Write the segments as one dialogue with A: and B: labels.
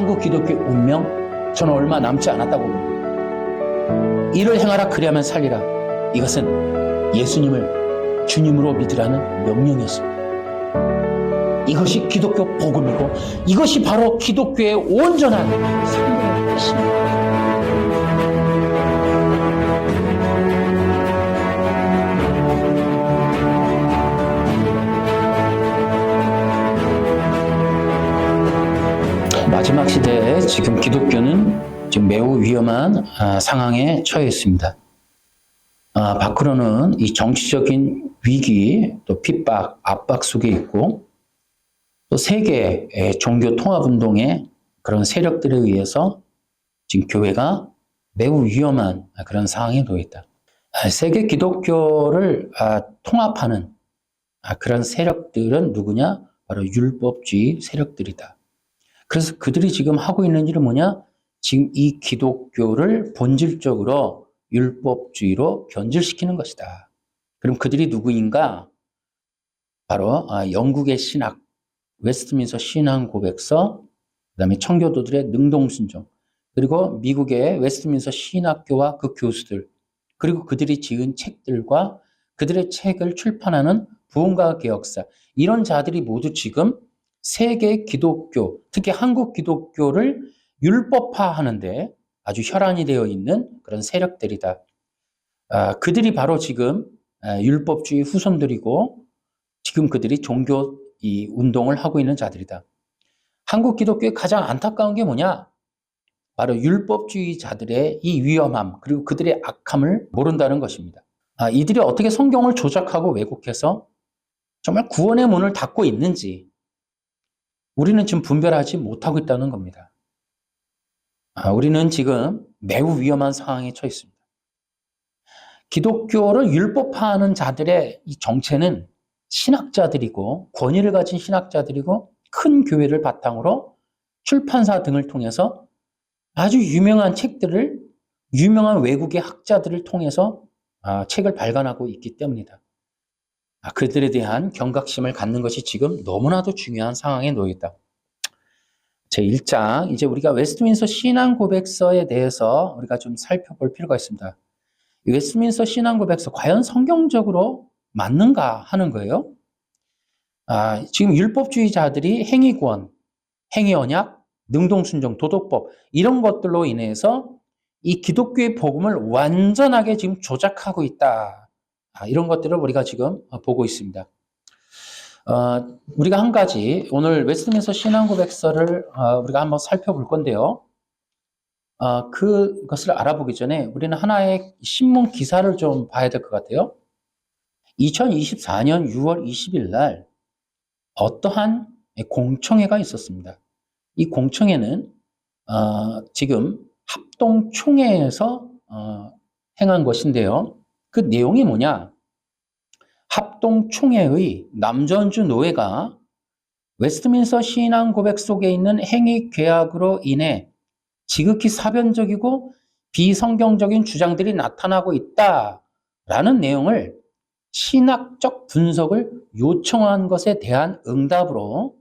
A: 한국 기독교의 운명, 저는 얼마 남지 않았다고 봅니다. 이를 행하라 그리하면 살리라. 이것은 예수님을 주님으로 믿으라는 명령이었습니다. 이것이 기독교 복음이고 이것이 바로 기독교의 온전한 삶의 뜻입니다. 마지막 시대에 지금 기독교는 지금 매우 위험한 상황에 처해 있습니다. 밖으로는 이 정치적인 위기, 또 핍박, 압박 속에 있고 또 세계의 종교 통합운동의 그런 세력들에 의해서 지금 교회가 매우 위험한 그런 상황에 놓여 있다. 세계 기독교를 통합하는 그런 세력들은 누구냐? 바로 율법주의 세력들이다. 그래서 그들이 지금 하고 있는 일은 뭐냐? 지금 이 기독교를 본질적으로 율법주의로 변질시키는 것이다. 그럼 그들이 누구인가? 바로 영국의 신학, 웨스트민스터 신앙 고백서, 그다음에 청교도들의 능동순종, 그리고 미국의 웨스트민스터 신학교와 그 교수들, 그리고 그들이 지은 책들과 그들의 책을 출판하는 부흥과 개혁사, 이런 자들이 모두 지금 세계 기독교, 특히 한국 기독교를 율법화하는데 아주 혈안이 되어 있는 그런 세력들이다. 그들이 바로 지금 율법주의 후손들이고 지금 그들이 종교 이 운동을 하고 있는 자들이다. 한국 기독교의 가장 안타까운 게 뭐냐? 바로 율법주의자들의 이 위험함, 그리고 그들의 악함을 모른다는 것입니다. 이들이 어떻게 성경을 조작하고 왜곡해서 정말 구원의 문을 닫고 있는지 우리는 지금 분별하지 못하고 있다는 겁니다. 우리는 지금 매우 위험한 상황에 처해 있습니다. 기독교를 율법화하는 자들의 이 정체는 신학자들이고 권위를 가진 신학자들이고 큰 교회를 바탕으로 출판사 등을 통해서 아주 유명한 책들을 유명한 외국의 학자들을 통해서 책을 발간하고 있기 때문이다. 그들에 대한 경각심을 갖는 것이 지금 너무나도 중요한 상황에 놓여 있다. 제1장, 이제 우리가 웨스트민스터 신앙 고백서에 대해서 우리가 좀 살펴볼 필요가 있습니다. 이 웨스트민스터 신앙 고백서 과연 성경적으로 맞는가 하는 거예요. 지금 율법주의자들이 행위구원, 행위언약, 능동순종, 도덕법 이런 것들로 인해서 이 기독교의 복음을 완전하게 지금 조작하고 있다. 이런 것들을 우리가 지금 보고 있습니다. 우리가 한 가지 오늘 웨스트민스터 신앙 고백서를 우리가 한번 살펴볼 건데요. 그것을 알아보기 전에 우리는 하나의 신문 기사를 좀 봐야 될 것 같아요. 2024년 6월 20일 날 어떠한 공청회가 있었습니다. 이 공청회는 지금 합동총회에서 행한 것인데요. 그 내용이 뭐냐? 합동총회의 남전주 노회가 웨스트민스터 신앙 고백 속에 있는 행위 괴악으로 인해 지극히 사변적이고 비성경적인 주장들이 나타나고 있다라는 내용을 신학적 분석을 요청한 것에 대한 응답으로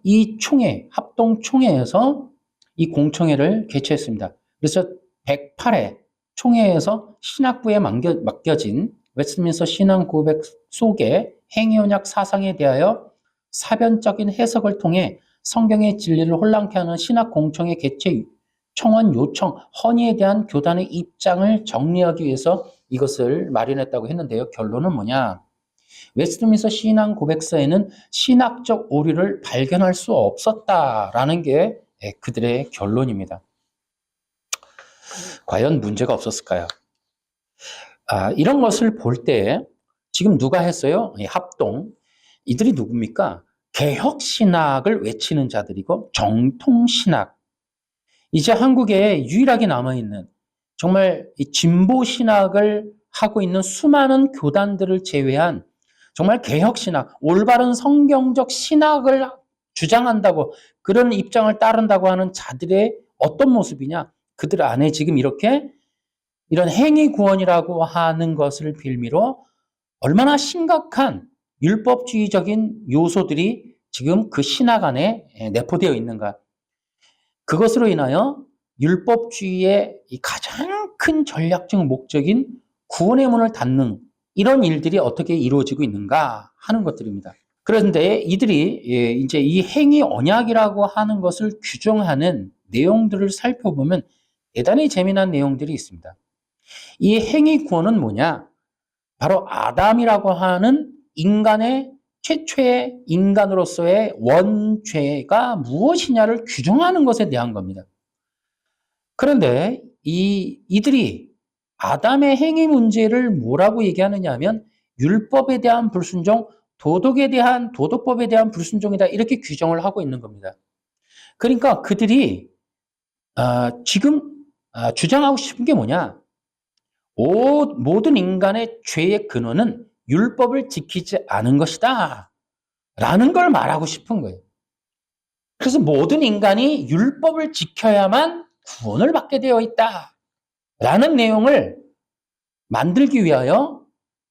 A: 이 총회, 합동총회에서 이 공청회를 개최했습니다. 그래서 108회 총회에서 신학부에 맡겨진 웨스트민스터 신앙 고백 속의 행위언약 사상에 대하여 사변적인 해석을 통해 성경의 진리를 혼란케 하는 신학 공청회 개최 청원 요청, 헌의에 대한 교단의 입장을 정리하기 위해서 이것을 마련했다고 했는데요. 결론은 뭐냐? 웨스트민스터 신앙 고백서에는 신학적 오류를 발견할 수 없었다라는 게 그들의 결론입니다. 과연 문제가 없었을까요? 이런 것을 볼 때 지금 누가 했어요? 합동. 이들이 누굽니까? 개혁신학을 외치는 자들이고 정통신학. 이제 한국에 유일하게 남아있는 정말 진보신학을 하고 있는 수많은 교단들을 제외한 정말 개혁신학, 올바른 성경적 신학을 주장한다고 그런 입장을 따른다고 하는 자들의 어떤 모습이냐? 그들 안에 지금 이렇게 이런 행위구원이라고 하는 것을 빌미로 얼마나 심각한 율법주의적인 요소들이 지금 그 신학 안에 내포되어 있는가. 그것으로 인하여 율법주의의 이 가장 큰 전략적 목적인 구원의 문을 닫는 이런 일들이 어떻게 이루어지고 있는가 하는 것들입니다. 그런데 이들이 이제 이 행위 언약이라고 하는 것을 규정하는 내용들을 살펴보면 대단히 재미난 내용들이 있습니다. 이 행위 구원은 뭐냐? 바로 아담이라고 하는 인간의 최초의 인간으로서의 원죄가 무엇이냐를 규정하는 것에 대한 겁니다. 그런데 이들이 아담의 행위 문제를 뭐라고 얘기하느냐 하면 율법에 대한 불순종, 도덕법에 대한 불순종이다 이렇게 규정을 하고 있는 겁니다. 그러니까 그들이 지금 주장하고 싶은 게 뭐냐? 모든 인간의 죄의 근원은 율법을 지키지 않은 것이다 라는 걸 말하고 싶은 거예요. 그래서 모든 인간이 율법을 지켜야만 구원을 받게 되어 있다 라는 내용을 만들기 위하여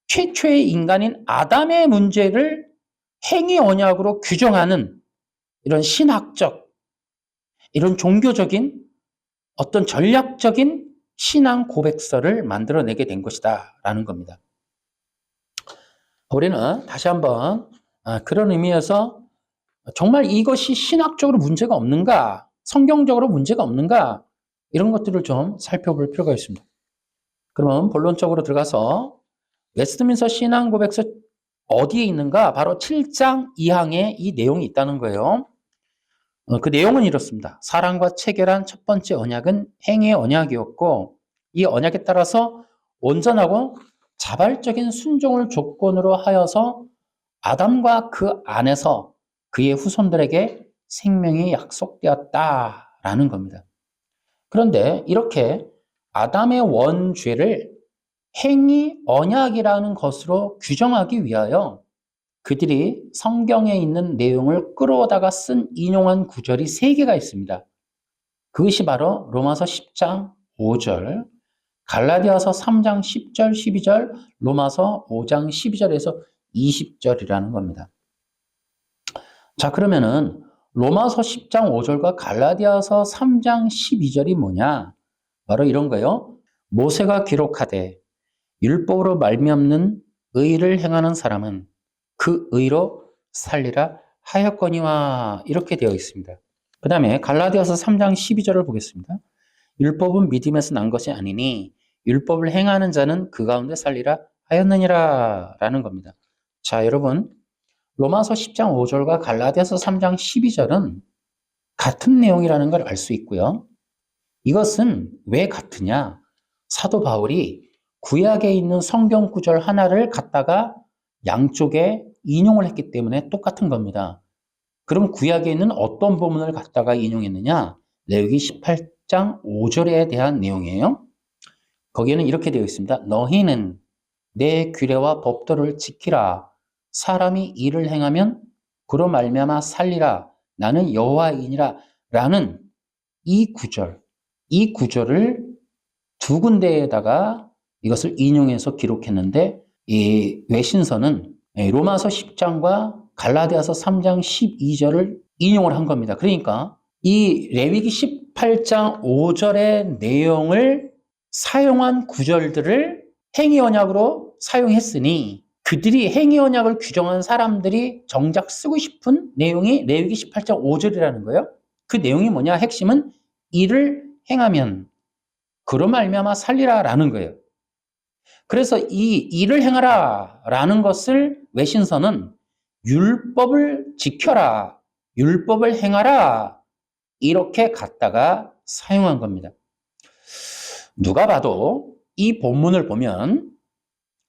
A: 최초의 인간인 아담의 문제를 행위 언약으로 규정하는 이런 신학적, 이런 종교적인 어떤 전략적인 신앙 고백서를 만들어내게 된 것이다 라는 겁니다. 우리는 다시 한번 그런 의미에서 정말 이것이 신학적으로 문제가 없는가, 성경적으로 문제가 없는가 이런 것들을 좀 살펴볼 필요가 있습니다. 그러면 본론적으로 들어가서 웨스트민스터 신앙 고백서 어디에 있는가? 바로 7장 2항에 이 내용이 있다는 거예요. 그 내용은 이렇습니다. 사랑과 체결한 첫 번째 언약은 행위의 언약이었고 이 언약에 따라서 온전하고 자발적인 순종을 조건으로 하여서 아담과 그 안에서 그의 후손들에게 생명이 약속되었다라는 겁니다. 그런데 이렇게 아담의 원죄를 행위 언약이라는 것으로 규정하기 위하여 그들이 성경에 있는 내용을 끌어오다가 인용한 구절이 3개가 있습니다. 그것이 바로 로마서 10장 5절, 갈라디아서 3장 10절, 12절, 로마서 5장 12절에서 20절이라는 겁니다. 자, 그러면은 로마서 10장 5절과 갈라디아서 3장 12절이 뭐냐? 바로 이런 거예요. 모세가 기록하되 율법으로 말미암는 의를 행하는 사람은 그 의로 살리라 하였거니와 이렇게 되어 있습니다. 그 다음에 갈라디아서 3장 12절을 보겠습니다. 율법은 믿음에서 난 것이 아니니 율법을 행하는 자는 그 가운데 살리라 하였느니라 라는 겁니다. 자, 여러분 로마서 10장 5절과 갈라디아서 3장 12절은 같은 내용이라는 걸 알 수 있고요. 이것은 왜 같으냐? 사도 바울이 구약에 있는 성경 구절 하나를 갖다가 양쪽에 인용을 했기 때문에 똑같은 겁니다. 그럼 구약에 있는 어떤 본문을 갖다가 인용했느냐? 레위기 18장 5절에 대한 내용이에요. 거기에는 이렇게 되어 있습니다. 너희는 내 규례와 법도를 지키라. 사람이 일을 행하면 그로 말미암아 살리라. 나는 여호와이니라. 라는 이 구절을 2군데에다가 이것을 인용해서 기록했는데 이 외신서는 로마서 10장과 갈라디아서 3장 12절을 인용을 한 겁니다. 그러니까 이 레위기 18장 5절의 내용을 사용한 구절들을 행위 언약으로 사용했으니 그들이 행위 언약을 규정한 사람들이 정작 쓰고 싶은 내용이 레위기 18장 5절이라는 거예요. 그 내용이 뭐냐? 핵심은 일을 행하면 그로 말미암아 살리라라는 거예요. 그래서 이 일을 행하라라는 것을 외신서는 율법을 지켜라, 율법을 행하라 이렇게 갖다가 사용한 겁니다. 누가 봐도 이 본문을 보면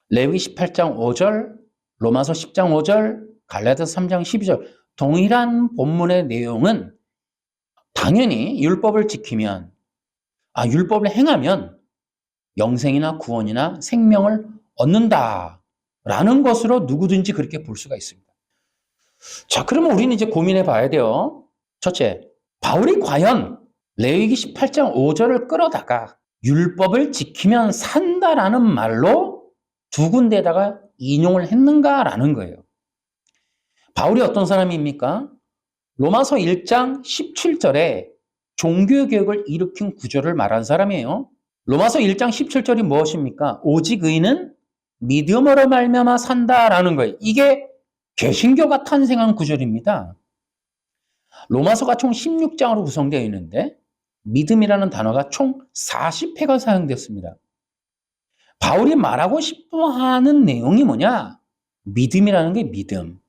A: 레위기 18장 5절, 로마서 10장 5절, 갈라디아서 3장 12절 동일한 본문의 내용은 당연히 율법을 지키면 율법을 행하면 영생이나 구원이나 생명을 얻는다라는 것으로 누구든지 그렇게 볼 수가 있습니다. 자, 그러면 우리는 이제 고민해 봐야 돼요. 첫째, 바울이 과연 레위기 18장 5절을 끌어다가 율법을 지키면 산다라는 말로 2군데에다가 인용을 했는가라는 거예요. 바울이 어떤 사람입니까? 로마서 1장 17절에 종교개혁을 일으킨 구조를 말한 사람이에요. 로마서 1장 17절이 무엇입니까? 오직 의인은 믿음으로 말미암아 산다라는 거예요. 이게 개신교가 탄생한 구절입니다. 로마서가 총 16장으로 구성되어 있는데 믿음이라는 단어가 총 40회가 사용됐습니다. 바울이 말하고 싶어 하는 내용이 뭐냐? 믿음이라는 게 믿음.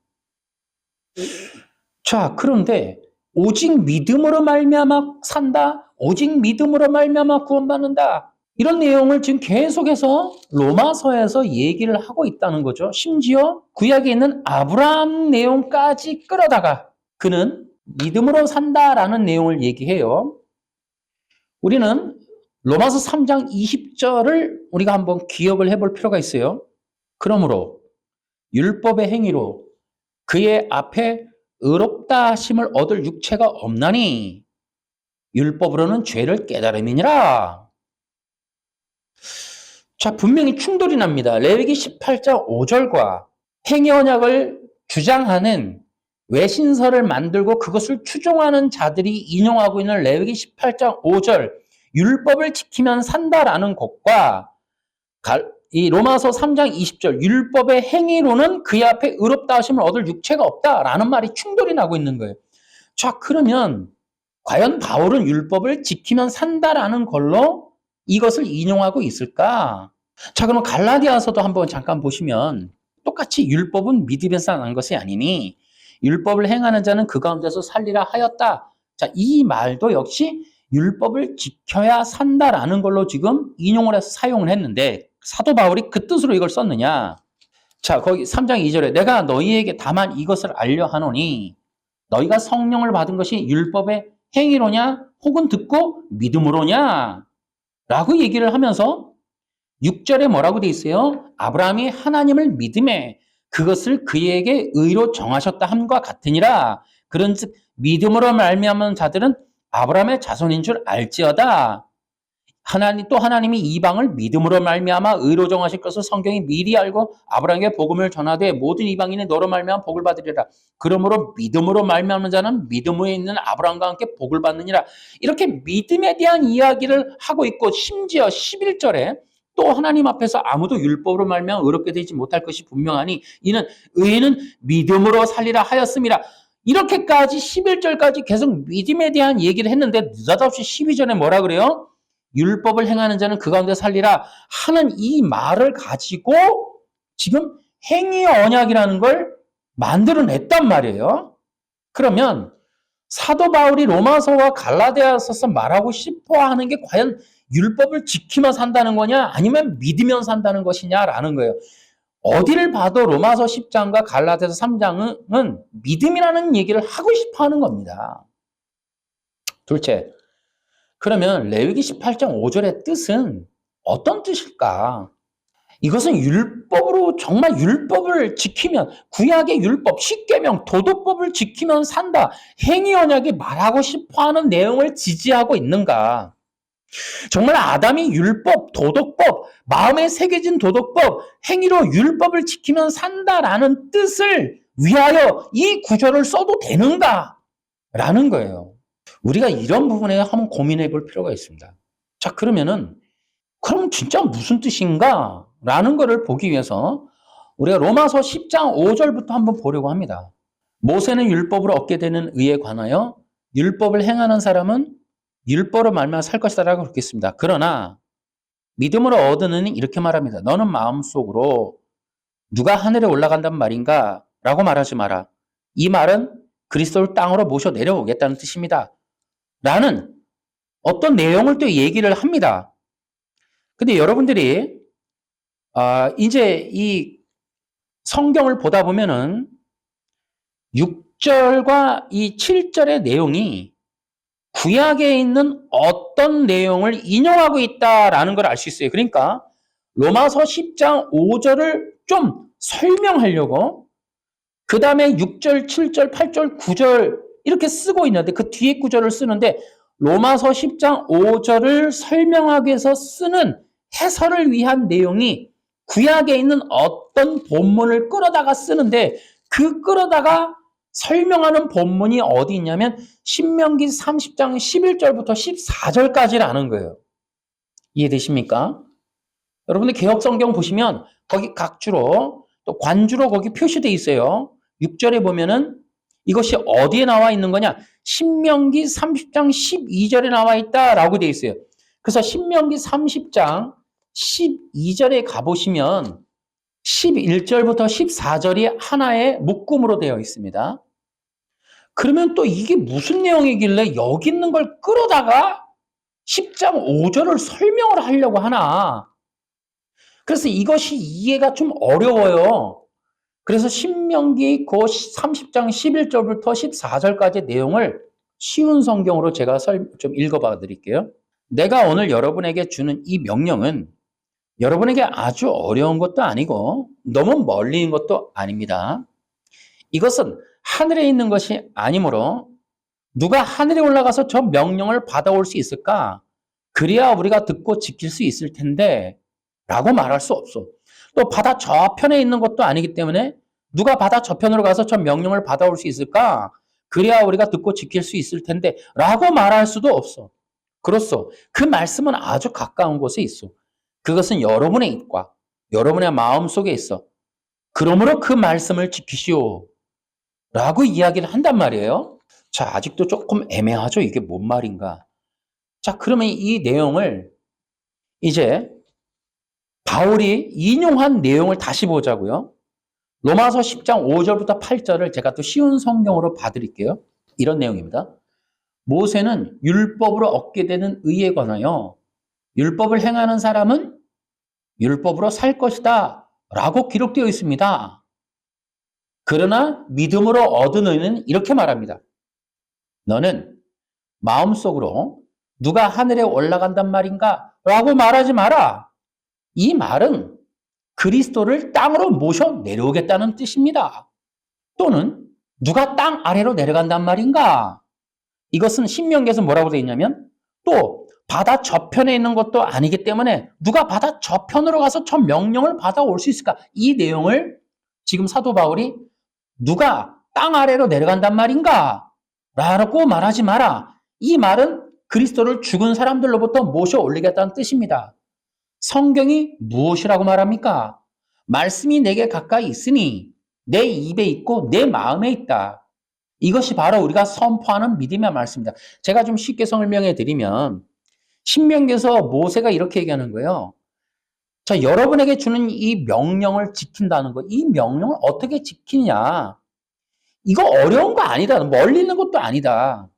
A: 자, 그런데 오직 믿음으로 말미암아 산다. 오직 믿음으로 말미암아 구원받는다. 이런 내용을 지금 계속해서 로마서에서 얘기를 하고 있다는 거죠. 심지어 구약에 있는 아브라함 내용까지 끌어다가 그는 믿음으로 산다라는 내용을 얘기해요. 우리는 로마서 3장 20절을 우리가 한번 기억을 해볼 필요가 있어요. 그러므로 율법의 행위로 그의 앞에 의롭다 하심을 얻을 육체가 없나니 율법으로는 죄를 깨달음이니라. 자, 분명히 충돌이 납니다. 레위기 18장 5절과 행위 언약을 주장하는 외신서를 만들고 그것을 추종하는 자들이 인용하고 있는 레위기 18장 5절 율법을 지키면 산다라는 것과 이 로마서 3장 20절 율법의 행위로는 그의 앞에 의롭다 하심을 얻을 육체가 없다라는 말이 충돌이 나고 있는 거예요. 자, 그러면 과연 바울은 율법을 지키면 산다라는 걸로 이것을 인용하고 있을까? 자, 그럼 갈라디아서도 한번 잠깐 보시면 똑같이 율법은 믿음에서 난 것이 아니니 율법을 행하는 자는 그 가운데서 살리라 하였다. 자, 이 말도 역시 율법을 지켜야 산다라는 걸로 지금 인용을 해서 사용을 했는데 사도 바울이 그 뜻으로 이걸 썼느냐? 자, 거기 3장 2절에 내가 너희에게 다만 이것을 알려 하노니 너희가 성령을 받은 것이 율법의 행위로냐 혹은 듣고 믿음으로냐 라고 얘기를 하면서 6절에 뭐라고 돼 있어요? 아브라함이 하나님을 믿음에 그것을 그에게 의로 정하셨다 함과 같으니라. 그런즉 믿음으로 말미암은 자들은 아브라함의 자손인 줄 알지어다. 하나님이 이방을 믿음으로 말미암아 의로 정하실 것을 성경이 미리 알고 아브라함에게 복음을 전하되 모든 이방인이 너로 말미암아 복을 받으리라. 그러므로 믿음으로 말미암는 자는 믿음에 있는 아브라함과 함께 복을 받느니라. 이렇게 믿음에 대한 이야기를 하고 있고 심지어 11절에 또 하나님 앞에서 아무도 율법으로 말미암아 의롭게 되지 못할 것이 분명하니 이는 의인은 믿음으로 살리라 하였습니다. 이렇게까지 11절까지 계속 믿음에 대한 얘기를 했는데 느닷없이 12절에 뭐라 그래요? 율법을 행하는 자는 그 가운데 살리라 하는 이 말을 가지고 지금 행위 언약이라는 걸 만들어냈단 말이에요. 그러면 사도 바울이 로마서와 갈라디아서서 말하고 싶어 하는 게 과연 율법을 지키며 산다는 거냐 아니면 믿으며 산다는 것이냐라는 거예요. 어디를 봐도 로마서 10장과 갈라디아서 3장은 믿음이라는 얘기를 하고 싶어 하는 겁니다. 둘째, 그러면 레위기 18장 5절의 뜻은 어떤 뜻일까? 이것은 율법으로 정말 율법을 지키면 구약의 율법, 십계명, 도덕법을 지키면 산다. 행위 언약이 말하고 싶어하는 내용을 지지하고 있는가? 정말 아담이 율법, 도덕법, 마음에 새겨진 도덕법, 행위로 율법을 지키면 산다라는 뜻을 위하여 이 구절을 써도 되는가? 라는 거예요. 우리가 이런 부분에 한번 고민해 볼 필요가 있습니다. 자, 그러면 진짜 무슨 뜻인가? 라는 거를 보기 위해서 우리가 로마서 10장 5절부터 한번 보려고 합니다. 모세는 율법으로 얻게 되는 의에 관하여 율법을 행하는 사람은 율법으로 말미암아 살 것이다 라고 그렇게 했습니다. 그러나 믿음으로 얻는 이렇게 말합니다. 너는 마음속으로 누가 하늘에 올라간단 말인가? 라고 말하지 마라. 이 말은 그리스도를 땅으로 모셔 내려오겠다는 뜻입니다. 라는 어떤 내용을 또 얘기를 합니다. 근데 여러분들이 이제 이 성경을 보다 보면은 6절과 이 7절의 내용이 구약에 있는 어떤 내용을 인용하고 있다라는 걸 알 수 있어요. 그러니까 로마서 10장 5절을 좀 설명하려고 그 다음에 6절, 7절, 8절, 9절 이렇게 쓰고 있는데 그 뒤에 구절을 쓰는데 로마서 10장 5절을 설명하기 위해서 쓰는 해설을 위한 내용이 구약에 있는 어떤 본문을 끌어다가 쓰는데 그 끌어다가 설명하는 본문이 어디 있냐면 신명기 30장 11절부터 14절까지라는 거예요. 이해되십니까? 여러분들 개역성경 보시면 거기 각주로 또 관주로 거기 표시되어 있어요. 6절에 보면은 이것이 어디에 나와 있는 거냐? 신명기 30장 12절에 나와 있다라고 되어 있어요. 그래서 신명기 30장 12절에 가보시면 11절부터 14절이 하나의 묶음으로 되어 있습니다. 그러면 또 이게 무슨 내용이길래 여기 있는 걸 끌어다가 10장 5절을 설명을 하려고 하나? 그래서 이것이 이해가 좀 어려워요. 그래서 신명기 그 30장 11절부터 14절까지 내용을 쉬운 성경으로 제가 좀 읽어봐 드릴게요. 내가 오늘 여러분에게 주는 이 명령은 여러분에게 아주 어려운 것도 아니고 너무 멀리 있는 것도 아닙니다. 이것은 하늘에 있는 것이 아니므로 누가 하늘에 올라가서 저 명령을 받아올 수 있을까? 그래야 우리가 듣고 지킬 수 있을 텐데 라고 말할 수 없어. 또 바다 저편에 있는 것도 아니기 때문에 누가 바다 저편으로 가서 저 명령을 받아올 수 있을까? 그래야 우리가 듣고 지킬 수 있을 텐데 라고 말할 수도 없어. 그렇소. 그 말씀은 아주 가까운 곳에 있어. 그것은 여러분의 입과 여러분의 마음 속에 있어. 그러므로 그 말씀을 지키시오. 라고 이야기를 한단 말이에요. 자, 아직도 조금 애매하죠? 이게 뭔 말인가? 자, 그러면 이 내용을 이제 바울이 인용한 내용을 다시 보자고요. 로마서 10장 5절부터 8절을 제가 또 쉬운 성경으로 봐드릴게요. 이런 내용입니다. 모세는 율법으로 얻게 되는 의에 관하여 율법을 행하는 사람은 율법으로 살 것이다 라고 기록되어 있습니다. 그러나 믿음으로 얻은 의는 이렇게 말합니다. 너는 마음속으로 누가 하늘에 올라간단 말인가? 라고 말하지 마라. 이 말은 그리스도를 땅으로 모셔 내려오겠다는 뜻입니다. 또는 누가 땅 아래로 내려간단 말인가? 이것은 신명기에서 뭐라고 되어 있냐면 또 바다 저편에 있는 것도 아니기 때문에 누가 바다 저편으로 가서 저 명령을 받아올 수 있을까? 이 내용을 지금 사도 바울이 누가 땅 아래로 내려간단 말인가? 라고 말하지 마라. 이 말은 그리스도를 죽은 사람들로부터 모셔 올리겠다는 뜻입니다. 성경이 무엇이라고 말합니까? 말씀이 내게 가까이 있으니 내 입에 있고 내 마음에 있다. 이것이 바로 우리가 선포하는 믿음의 말씀입니다. 제가 좀 쉽게 설명해 드리면 신명기에서 모세가 이렇게 얘기하는 거예요. 자, 여러분에게 주는 이 명령을 지킨다는 거, 이 명령을 어떻게 지키냐? 이거 어려운 거 아니다. 멀리 있는 것도 아니다.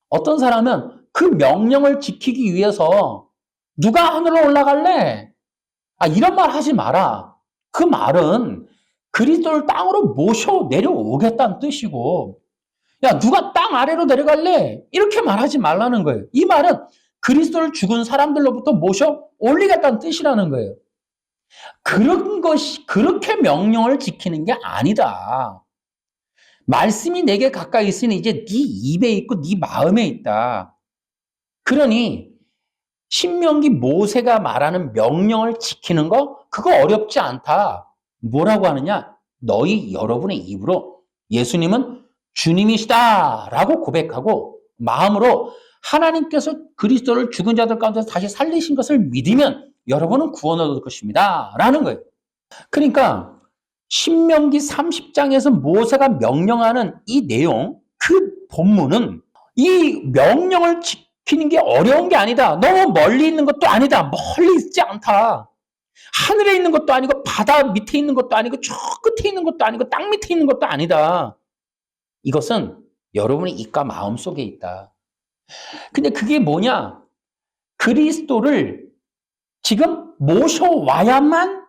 A: 어떤 사람은 그 명령을 지키기 위해서 누가 하늘로 올라갈래? 이런 말 하지 마라. 그 말은 그리스도를 땅으로 모셔 내려오겠다는 뜻이고, 야, 누가 땅 아래로 내려갈래? 이렇게 말하지 말라는 거예요. 이 말은 그리스도를 죽은 사람들로부터 모셔 올리겠다는 뜻이라는 거예요. 그런 것이, 그렇게 명령을 지키는 게 아니다. 말씀이 내게 가까이 있으니 이제 네 입에 있고 네 마음에 있다. 그러니 신명기 모세가 말하는 명령을 지키는 거 그거 어렵지 않다. 뭐라고 하느냐? 너희 여러분의 입으로 예수님은 주님이시다라고 고백하고 마음으로 하나님께서 그리스도를 죽은 자들 가운데서 다시 살리신 것을 믿으면 여러분은 구원을 얻을 것입니다. 라는 거예요. 그러니까 신명기 30장에서 모세가 명령하는 이 내용, 그 본문은 이 명령을 지키는 게 어려운 게 아니다. 너무 멀리 있는 것도 아니다. 멀리 있지 않다. 하늘에 있는 것도 아니고 바다 밑에 있는 것도 아니고 저 끝에 있는 것도 아니고 땅 밑에 있는 것도 아니다. 이것은 여러분의 입과 마음 속에 있다. 근데 그게 뭐냐? 그리스도를 지금 모셔와야만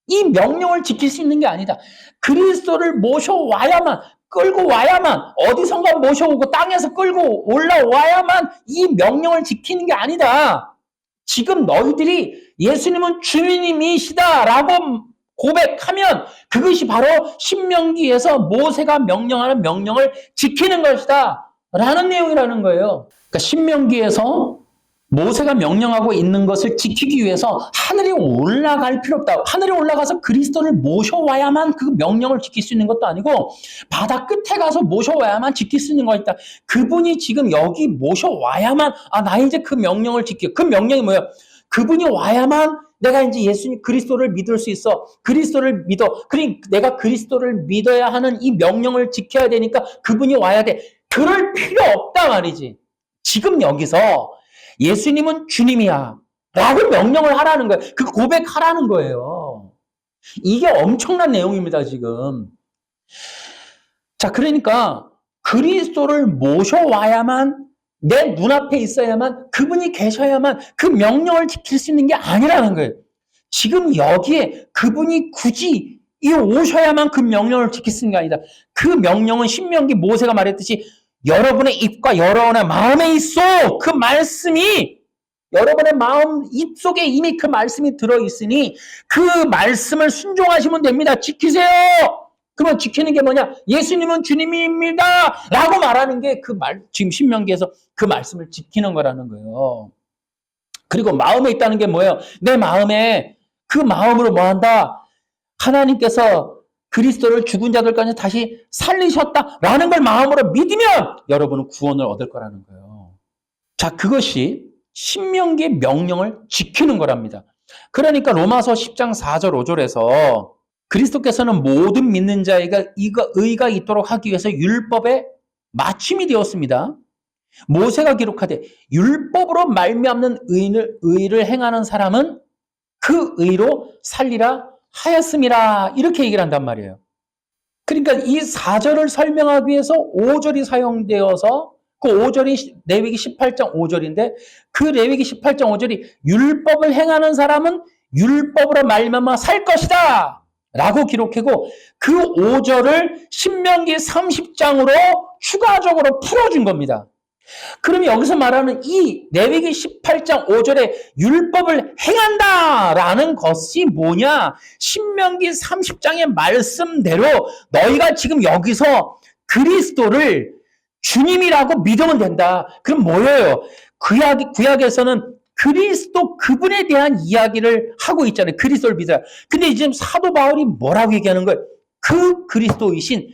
A: 이 명령을 지킬 수 있는 게 아니다. 그리스도를 모셔와야만, 끌고 와야만, 어디선가 모셔오고 땅에서 끌고 올라와야만 이 명령을 지키는 게 아니다. 지금 너희들이 예수님은 주님이시다라고 고백하면 그것이 바로 신명기에서 모세가 명령하는 명령을 지키는 것이다 라는 내용이라는 거예요. 그러니까 신명기에서 모세가 명령하고 있는 것을 지키기 위해서 하늘에 올라갈 필요 없다. 하늘에 올라가서 그리스도를 모셔와야만 그 명령을 지킬 수 있는 것도 아니고 바다 끝에 가서 모셔와야만 지킬 수 있는 거 있다. 그분이 지금 여기 모셔와야만 나 이제 그 명령을 지켜. 그 명령이 뭐예요? 그분이 와야만 내가 이제 예수님 그리스도를 믿을 수 있어. 그리스도를 믿어. 그러니까 내가 그리스도를 믿어야 하는 이 명령을 지켜야 되니까 그분이 와야 돼. 그럴 필요 없다 말이지. 지금 여기서 예수님은 주님이야 라고 명령을 하라는 거예요. 그 고백하라는 거예요. 이게 엄청난 내용입니다, 지금. 자, 그러니까 그리스도를 모셔와야만 내 눈앞에 있어야만 그분이 계셔야만 그 명령을 지킬 수 있는 게 아니라는 거예요. 지금 여기에 그분이 굳이 오셔야만 그 명령을 지킬 수 있는 게 아니다. 그 명령은 신명기 모세가 말했듯이 여러분의 입과 여러분의 마음에 있어. 그 말씀이 여러분의 마음 입속에 이미 그 말씀이 들어있으니 그 말씀을 순종하시면 됩니다. 지키세요. 그러면 지키는 게 뭐냐? 예수님은 주님입니다. 라고 말하는 게 지금 신명기에서 그 말씀을 지키는 거라는 거예요. 그리고 마음에 있다는 게 뭐예요? 내 마음에 그 마음으로 뭐 한다? 하나님께서 그리스도를 죽은 자들 가운데 다시 살리셨다라는 걸 마음으로 믿으면 여러분은 구원을 얻을 거라는 거예요. 자, 그것이 신명기의 명령을 지키는 거랍니다. 그러니까 로마서 10장 4절 5절에서 그리스도께서는 모든 믿는 자에게 의가 있도록 하기 위해서 율법의 마침이 되었습니다. 모세가 기록하되 율법으로 말미암는 의를 행하는 사람은 그 의로 살리라 하였음이라 이렇게 얘기를 한단 말이에요. 그러니까 이 4절을 설명하기 위해서 5절이 사용되어서 그 5절이 레위기 18장 5절인데 그 레위기 18장 5절이 율법을 행하는 사람은 율법으로 말미암아 살 것이다 라고 기록하고 그 5절을 신명기 30장으로 추가적으로 풀어준 겁니다. 그럼 여기서 말하는 이 레위기 18장 5절에 율법을 행한다라는 것이 뭐냐? 신명기 30장의 말씀대로 너희가 지금 여기서 그리스도를 주님이라고 믿으면 된다. 그럼 뭐예요? 구약에서는 그리스도 그분에 대한 이야기를 하고 있잖아요. 그리스도를 믿어요. 근데 지금 사도 바울이 뭐라고 얘기하는 거예요? 그 그리스도이신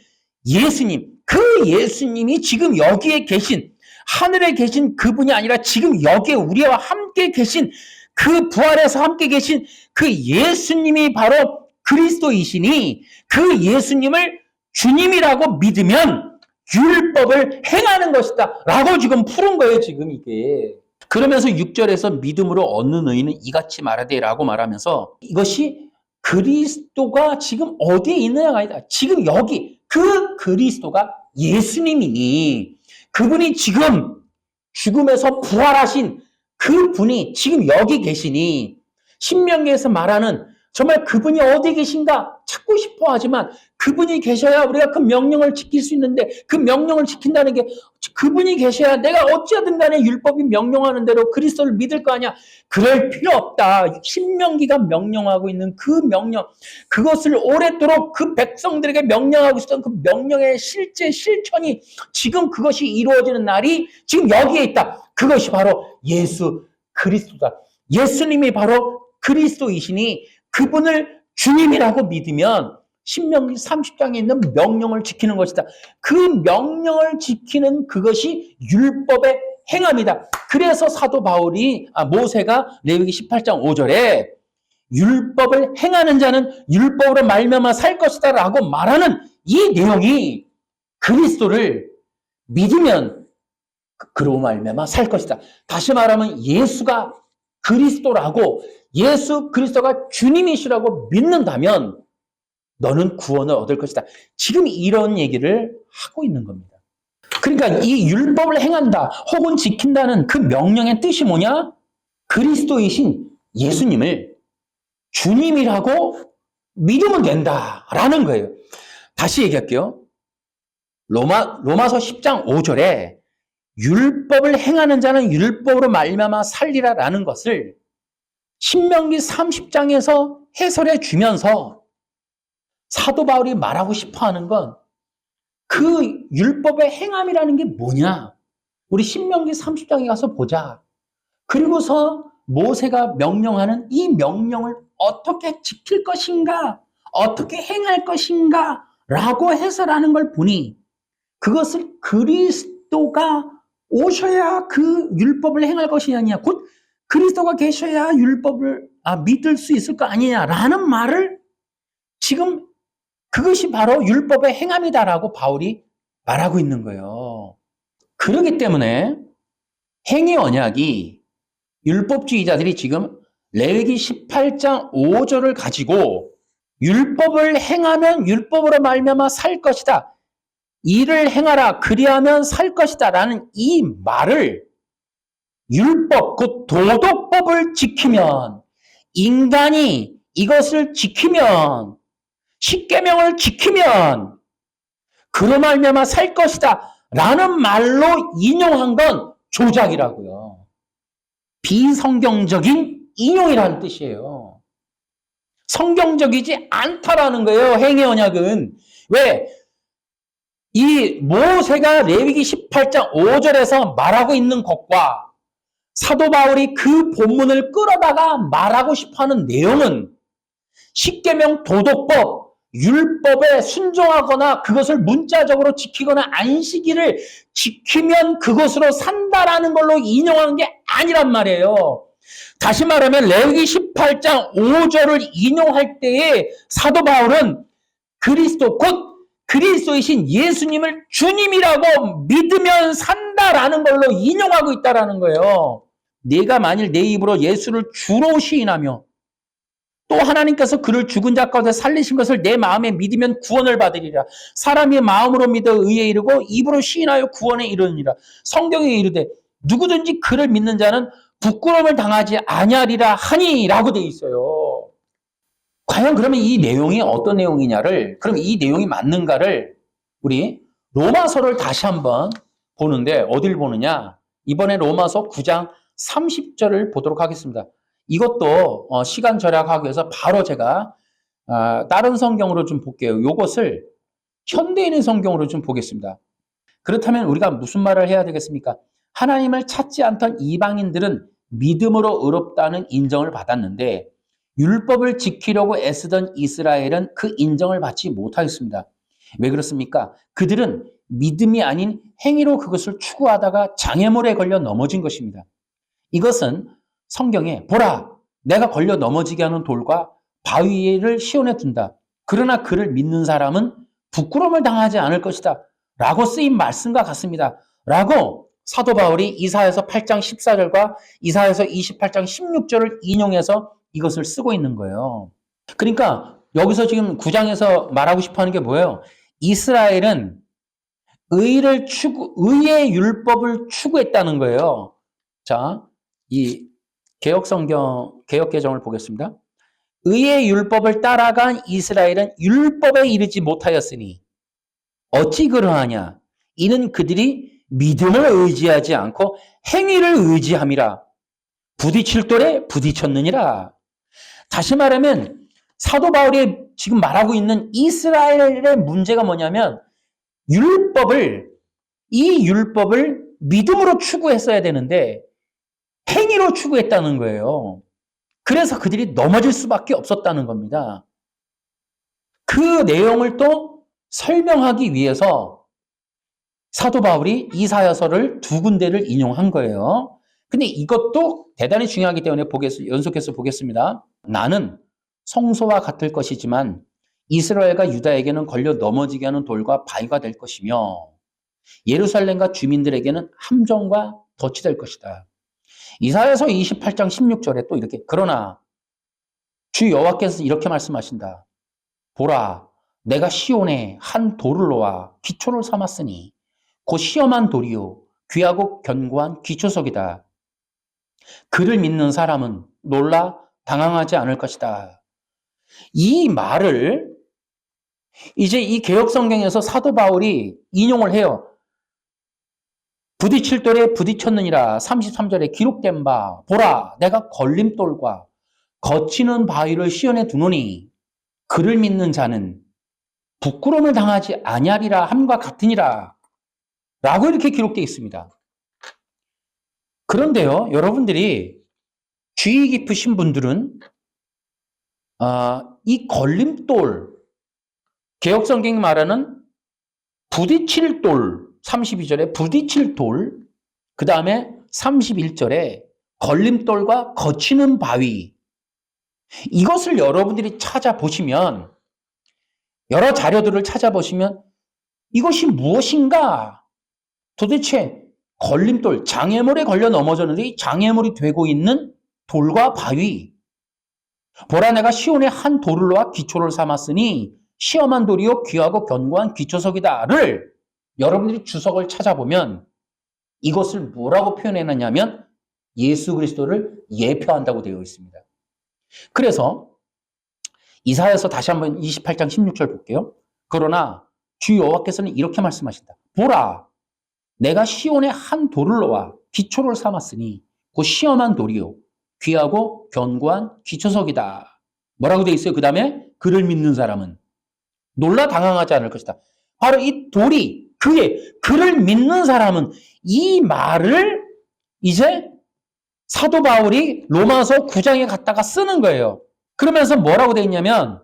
A: 예수님, 그 예수님이 지금 여기에 계신 하늘에 계신 그분이 아니라 지금 여기에 우리와 함께 계신 그 부활해서 함께 계신 그 예수님이 바로 그리스도이시니 그 예수님을 주님이라고 믿으면 율법을 행하는 것이다 라고 지금 푸른 거예요, 지금 이게. 그러면서 6절에서 믿음으로 얻는 의는 이같이 말하되 라고 말하면서 이것이 그리스도가 지금 어디에 있느냐가 아니다. 지금 여기 그 그리스도가 예수님이니 그분이 지금 죽음에서 부활하신 그분이 지금 여기 계시니 신명기에서 말하는 정말 그분이 어디 계신가 찾고 싶어 하지만 그분이 계셔야 우리가 그 명령을 지킬 수 있는데 그 명령을 지킨다는 게 그분이 계셔야 내가 어찌하든 간에 율법이 명령하는 대로 그리스도를 믿을 거 아니야. 그럴 필요 없다. 신명기가 명령하고 있는 그 명령, 그것을 오랫도록 그 백성들에게 명령하고 있었던 그 명령의 실제 실천이 지금 그것이 이루어지는 날이 지금 여기에 있다. 그것이 바로 예수 그리스도다. 예수님이 바로 그리스도이시니 그분을 주님이라고 믿으면 신명기 30장에 있는 명령을 지키는 것이다. 그 명령을 지키는 그것이 율법의 행함이다. 그래서 사도 바울이 모세가 레위기 18장 5절에 율법을 행하는 자는 율법으로 말미암아 살 것이다 라고 말하는 이 내용이 그리스도를 믿으면 그로 말미암아 살 것이다. 다시 말하면 예수가 그리스도라고 예수 그리스도가 주님이시라고 믿는다면 너는 구원을 얻을 것이다. 지금 이런 얘기를 하고 있는 겁니다. 그러니까 이 율법을 행한다 혹은 지킨다는 그 명령의 뜻이 뭐냐? 그리스도이신 예수님을 주님이라고 믿으면 된다라는 거예요. 다시 얘기할게요. 로마서 10장 5절에 율법을 행하는 자는 율법으로 말미암아 살리라라는 것을 신명기 30장에서 해설해 주면서 사도 바울이 말하고 싶어 하는 건 그 율법의 행함이라는 게 뭐냐? 우리 신명기 30장에 가서 보자. 그리고서 모세가 명령하는 이 명령을 어떻게 지킬 것인가, 어떻게 행할 것인가 라고 해설하는 걸 보니 그것을 그리스도가 오셔야 그 율법을 행할 것이 아니냐, 곧 그리스도가 계셔야 율법을 믿을 수 있을 거 아니냐라는 말을 지금 그것이 바로 율법의 행함이다라고 바울이 말하고 있는 거예요. 그렇기 때문에 행위 언약이 율법주의자들이 지금 레위기 18장 5절을 가지고 율법을 행하면 율법으로 말미암아 살 것이다. 이를 행하라 그리하면 살 것이다 라는 이 말을 율법, 곧 도덕법을 지키면, 인간이 이것을 지키면, 십계명을 지키면 그로 말미암아 살 것이다 라는 말로 인용한 건 조작이라고요. 비성경적인 인용이라는 뜻이에요. 성경적이지 않다라는 거예요. 행위 언약은. 왜? 이 모세가 레위기 18장 5절에서 말하고 있는 것과 사도 바울이 그 본문을 끌어다가 말하고 싶어하는 내용은 십계명 도덕법, 율법에 순종하거나 그것을 문자적으로 지키거나 안식일을 지키면 그것으로 산다라는 걸로 인용하는 게 아니란 말이에요. 다시 말하면 레위기 18장 5절을 인용할 때에 사도 바울은 그리스도, 곧 그리스도이신 예수님을 주님이라고 믿으면 산다라는 걸로 인용하고 있다라는 거예요. 내가 만일 내 입으로 예수를 주로 시인하며 또 하나님께서 그를 죽은 자 가운데 살리신 것을 내 마음에 믿으면 구원을 받으리라. 사람이 마음으로 믿어 의에 이르고 입으로 시인하여 구원에 이르느니라. 성경에 이르되 누구든지 그를 믿는 자는 부끄러움을 당하지 아니하리라 하니라고 되어 있어요. 과연 그러면 이 내용이 어떤 내용이냐를, 그럼 이 내용이 맞는가를 우리 로마서를 다시 한번 보는데 어딜 보느냐? 이번에 로마서 9장 30절을 보도록 하겠습니다. 이것도 시간 절약하기 위해서 바로 제가 다른 성경으로 좀 볼게요. 이것을 현대인의 성경으로 좀 보겠습니다. 그렇다면 우리가 무슨 말을 해야 되겠습니까? 하나님을 찾지 않던 이방인들은 믿음으로 의롭다는 인정을 받았는데 율법을 지키려고 애쓰던 이스라엘은 그 인정을 받지 못하였습니다. 왜 그렇습니까? 그들은 믿음이 아닌 행위로 그것을 추구하다가 장애물에 걸려 넘어진 것입니다. 이것은 성경에 보라, 내가 걸려 넘어지게 하는 돌과 바위를 시온에 둔다. 그러나 그를 믿는 사람은 부끄러움을 당하지 않을 것이다. 라고 쓰인 말씀과 같습니다. 라고 사도 바울이 이사야서 8장 14절과 이사야서 28장 16절을 인용해서 이것을 쓰고 있는 거예요. 그러니까 여기서 지금 9장에서 말하고 싶어 하는 게 뭐예요? 이스라엘은 의의 율법을 추구했다는 거예요. 자, 이 개역개정을 보겠습니다. 의의 율법을 따라간 이스라엘은 율법에 이르지 못하였으니 어찌 그러하냐? 이는 그들이 믿음을 의지하지 않고 행위를 의지함이라. 부딪힐 돌에 부딪혔느니라. 다시 말하면 사도 바울이 지금 말하고 있는 이스라엘의 문제가 뭐냐면 이 율법을 믿음으로 추구했어야 되는데 행위로 추구했다는 거예요. 그래서 그들이 넘어질 수밖에 없었다는 겁니다. 그 내용을 또 설명하기 위해서 사도 바울이 이사야서를 두 군데를 인용한 거예요. 근데 이것도 대단히 중요하기 때문에 연속해서 보겠습니다. 나는 성소와 같을 것이지만 이스라엘과 유다에게는 걸려 넘어지게 하는 돌과 바위가 될 것이며 예루살렘과 주민들에게는 함정과 덫이 될 것이다. 이사야서 28장 16절에 또 이렇게 그러나 주 여호와께서 이렇게 말씀하신다. 보라, 내가 시온에 한 돌을 놓아 기초를 삼았으니 곧 시험한 돌이요 귀하고 견고한 기초석이다. 그를 믿는 사람은 놀라 당황하지 않을 것이다. 이 말을 이제 이 개역성경에서 사도 바울이 인용을 해요. 부딪힐 돌에 부딪혔느니라 33절에 기록된 바 보라 내가 걸림돌과 거치는 바위를 시온에 두노니 그를 믿는 자는 부끄러움을 당하지 아니하리라 함과 같으니라 라고 이렇게 기록되어 있습니다. 그런데요, 여러분들이 주의 깊으신 분들은 이 걸림돌, 개역성경이 말하는 부딪힐 돌, 32절에 부딪힐 돌, 그 다음에 31절에 걸림돌과 거치는 바위, 이것을 여러분들이 찾아보시면, 여러 자료들을 찾아보시면 이것이 무엇인가? 도대체 걸림돌, 장애물에 걸려 넘어졌는데 이 장애물이 되고 있는 돌과 바위. 보라, 내가 시온의 한 돌을 놓아 기초를 삼았으니 시험한 돌이요 귀하고 견고한 기초석이다를 여러분들이 주석을 찾아보면 이것을 뭐라고 표현해놨냐면 예수 그리스도를 예표한다고 되어 있습니다. 그래서 이사야서 다시 한번 28장 16절 볼게요. 그러나 주 여호와께서는 이렇게 말씀하신다. 보라, 내가 시온의 한 돌을 놓아 기초를 삼았으니 그 시험한 돌이요 귀하고 견고한 기초석이다. 뭐라고 되어 있어요? 그 다음에 그를 믿는 사람은 놀라 당황하지 않을 것이다. 바로 이 돌이 그를 믿는 사람은 이 말을 이제 사도 바울이 로마서 9장에 갖다가 쓰는 거예요. 그러면서 뭐라고 되어 있냐면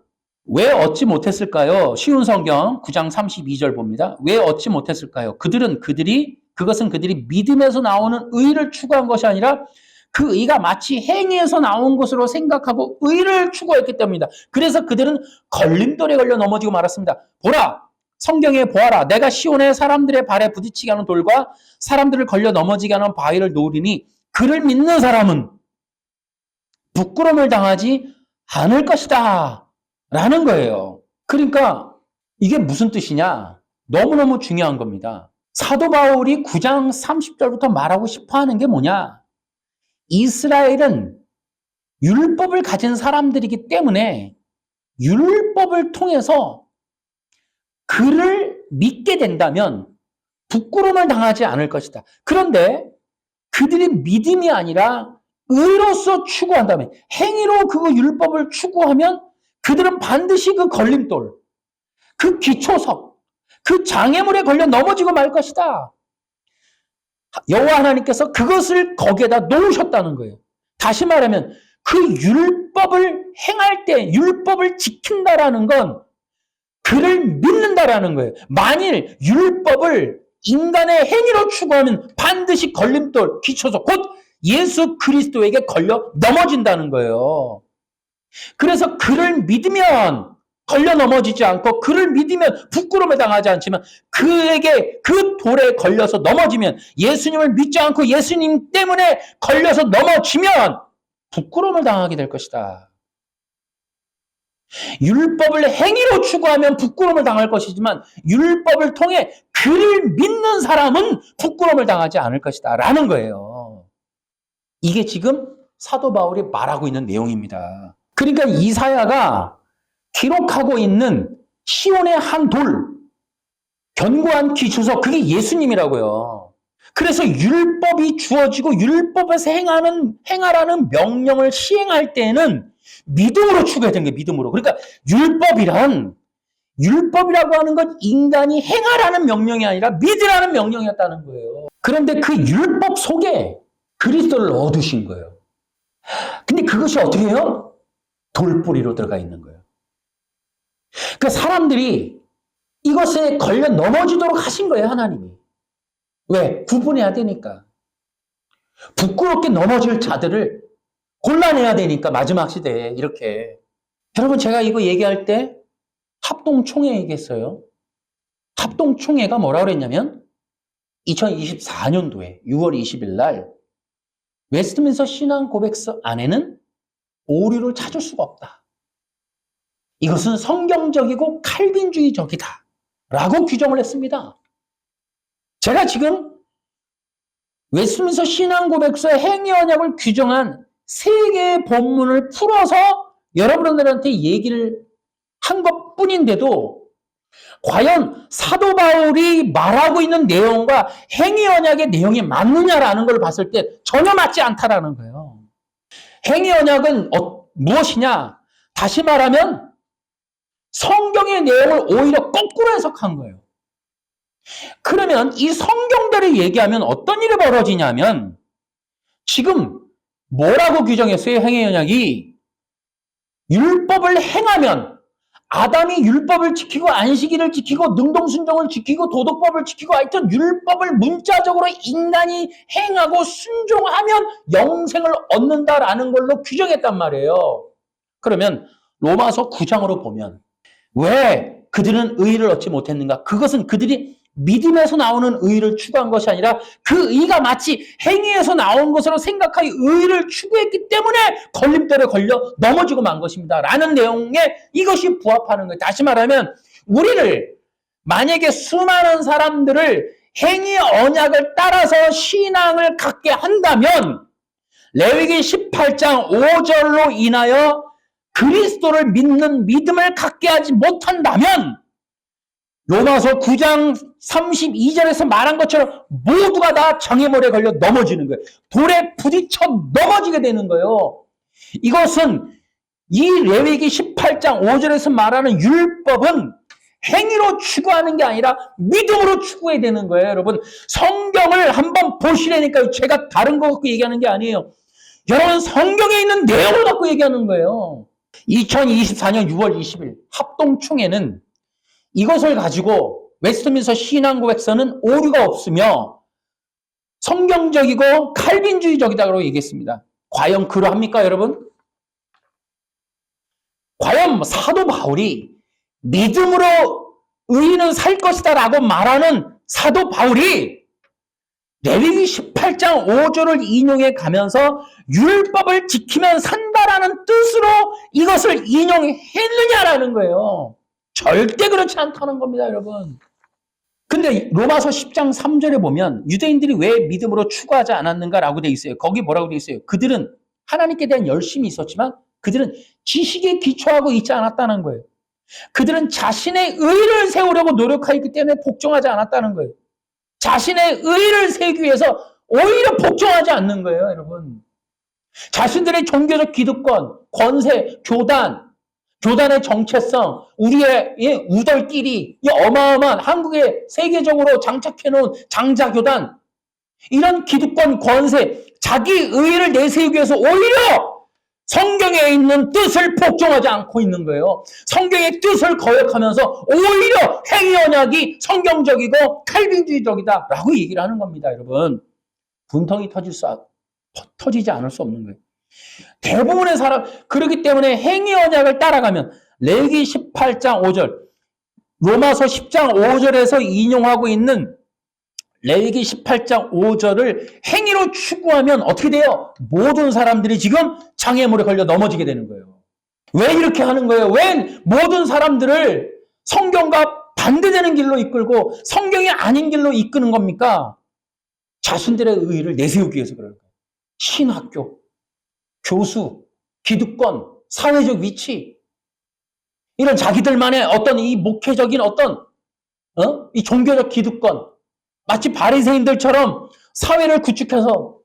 A: 왜 얻지 못했을까요? 쉬운 성경 9장 32절 봅니다. 왜 얻지 못했을까요? 그것은 그들이 믿음에서 나오는 의를 추구한 것이 아니라 그 의가 마치 행위에서 나온 것으로 생각하고 의를 추구했기 때문이다. 그래서 그들은 걸림돌에 걸려 넘어지고 말았습니다. 보라, 성경에 보아라. 내가 시온의 사람들의 발에 부딪히게 하는 돌과 사람들을 걸려 넘어지게 하는 바위를 놓으리니 그를 믿는 사람은 부끄러움을 당하지 않을 것이다. 라는 거예요. 그러니까 이게 무슨 뜻이냐? 너무너무 중요한 겁니다. 사도 바울이 9장 30절부터 말하고 싶어 하는 게 뭐냐? 이스라엘은 율법을 가진 사람들이기 때문에 율법을 통해서 그를 믿게 된다면 부끄러움을 당하지 않을 것이다. 그런데 그들이 믿음이 아니라 의로서 추구한다면, 행위로 그 율법을 추구하면 그들은 반드시 그 걸림돌, 그 기초석, 그 장애물에 걸려 넘어지고 말 것이다. 여호와 하나님께서 그것을 거기에다 놓으셨다는 거예요. 다시 말하면 그 율법을 행할 때 율법을 지킨다라는 건 그를 믿는다라는 거예요. 만일 율법을 인간의 행위로 추구하면 반드시 걸림돌, 기초석, 곧 예수 그리스도에게 걸려 넘어진다는 거예요. 그래서 그를 믿으면 걸려 넘어지지 않고 그를 믿으면 부끄러움을 당하지 않지만 그에게 그 돌에 걸려서 넘어지면 예수님을 믿지 않고 예수님 때문에 걸려서 넘어지면 부끄러움을 당하게 될 것이다. 율법을 행위로 추구하면 부끄러움을 당할 것이지만 율법을 통해 그를 믿는 사람은 부끄러움을 당하지 않을 것이다 라는 거예요. 이게 지금 사도 바울이 말하고 있는 내용입니다. 그러니까 이사야가 기록하고 있는 시온의 한 돌, 견고한 기초석, 그게 예수님이라고요. 그래서 율법이 주어지고 율법에서 행하라는 명령을 시행할 때는 믿음으로 추구해야 되는 게 믿음으로. 그러니까 율법이라고 하는 건 인간이 행하라는 명령이 아니라 믿으라는 명령이었다는 거예요. 그런데 그 율법 속에 그리스도를 얻으신 거예요. 근데 그것이 어떻게 해요? 돌뿌리로 들어가 있는 거예요. 그러니까 사람들이 이것에 걸려 넘어지도록 하신 거예요, 하나님이. 왜? 구분해야 되니까. 부끄럽게 넘어질 자들을 골라내야 되니까, 마지막 시대에 이렇게. 여러분, 제가 이거 얘기할 때 합동총회 얘기했어요. 합동총회가 뭐라고 그랬냐면 2024년도에 6월 20일 날 웨스트민스터 신앙고백서 안에는 오류를 찾을 수가 없다. 이것은 성경적이고 칼빈주의적이다 라고 규정을 했습니다. 제가 지금 웨스트민스터 신앙고백서의 행위 언약을 규정한 3개의 본문을 풀어서 여러분들한테 얘기를 한 것뿐인데도 과연 사도 바울이 말하고 있는 내용과 행위 언약의 내용이 맞느냐라는 걸 봤을 때 전혀 맞지 않다라는 거예요. 행위 언약은 무엇이냐? 다시 말하면 성경의 내용을 오히려 거꾸로 해석한 거예요. 그러면 이 성경대로 얘기하면 어떤 일이 벌어지냐면 지금 뭐라고 규정했어요? 행위 언약이 율법을 행하면 아담이 율법을 지키고 안식일을 지키고 능동순종을 지키고 도덕법을 지키고 하여튼 율법을 문자적으로 인간이 행하고 순종하면 영생을 얻는다라는 걸로 규정했단 말이에요. 그러면 로마서 9장으로 보면 왜 그들은 의의를 얻지 못했는가? 그것은 그들이 믿음에서 나오는 의의를 추구한 것이 아니라 그 의의가 마치 행위에서 나온 것으로 생각하여 의의를 추구했기 때문에 걸림돌에 걸려 넘어지고 만 것입니다. 라는 내용에 이것이 부합하는 거예요. 다시 말하면 우리를 만약에 수많은 사람들을 행위 언약을 따라서 신앙을 갖게 한다면 레위기 18장 5절로 인하여 그리스도를 믿는 믿음을 갖게 하지 못한다면 로마서 9장 32절에서 말한 것처럼 모두가 다 장애물에 걸려 넘어지는 거예요. 돌에 부딪혀 넘어지게 되는 거예요. 이것은 이 레위기 18장 5절에서 말하는 율법은 행위로 추구하는 게 아니라 믿음으로 추구해야 되는 거예요. 여러분 성경을 한번 보시라니까요. 제가 다른 거 갖고 얘기하는 게 아니에요. 여러분 성경에 있는 내용을 갖고 얘기하는 거예요. 2024년 6월 20일 합동총회는 이것을 가지고 웨스트민스터 신앙고백서는 오류가 없으며 성경적이고 칼빈주의적이다라고 얘기했습니다. 과연 그러합니까, 여러분? 과연 사도 바울이 믿음으로 의인은 살 것이다 라고 말하는 사도 바울이 레위기 18장 5절을 인용해 가면서 율법을 지키면 산다라는 뜻으로 이것을 인용했느냐라는 거예요. 절대 그렇지 않다는 겁니다, 여러분. 근데 로마서 10장 3절에 보면 유대인들이 왜 믿음으로 추구하지 않았는가라고 돼 있어요. 거기 뭐라고 돼 있어요? 그들은 하나님께 대한 열심이 있었지만 그들은 지식에 기초하고 있지 않았다는 거예요. 그들은 자신의 의를 세우려고 노력하기 때문에 복종하지 않았다는 거예요. 자신의 의를 세우기 위해서 오히려 복종하지 않는 거예요, 여러분. 자신들의 종교적 기득권, 권세, 교단의 정체성, 우리의 우덜끼리, 이 어마어마한 한국에 세계적으로 장착해놓은 장자교단, 이런 기득권, 권세, 자기 의의를 내세우기 위해서 오히려 성경에 있는 뜻을 복종하지 않고 있는 거예요. 성경의 뜻을 거역하면서 오히려 행위 언약이 성경적이고 칼빈주의적이다라고 얘기를 하는 겁니다, 여러분. 분통이 터지지 않을 수 없는 거예요. 대부분의 사람, 그렇기 때문에 행위 언약을 따라가면 레위기 18장 5절, 로마서 10장 5절에서 인용하고 있는 레위기 18장 5절을 행위로 추구하면 어떻게 돼요? 모든 사람들이 지금 장애물에 걸려 넘어지게 되는 거예요. 왜 이렇게 하는 거예요? 왜 모든 사람들을 성경과 반대되는 길로 이끌고 성경이 아닌 길로 이끄는 겁니까? 자신들의 의의를 내세우기 위해서 그럴 거예요. 신학교, 교수, 기득권, 사회적 위치, 이런 자기들만의 어떤 이 목회적인 어떤 이 종교적 기득권, 마치 바리새인들처럼 사회를 구축해서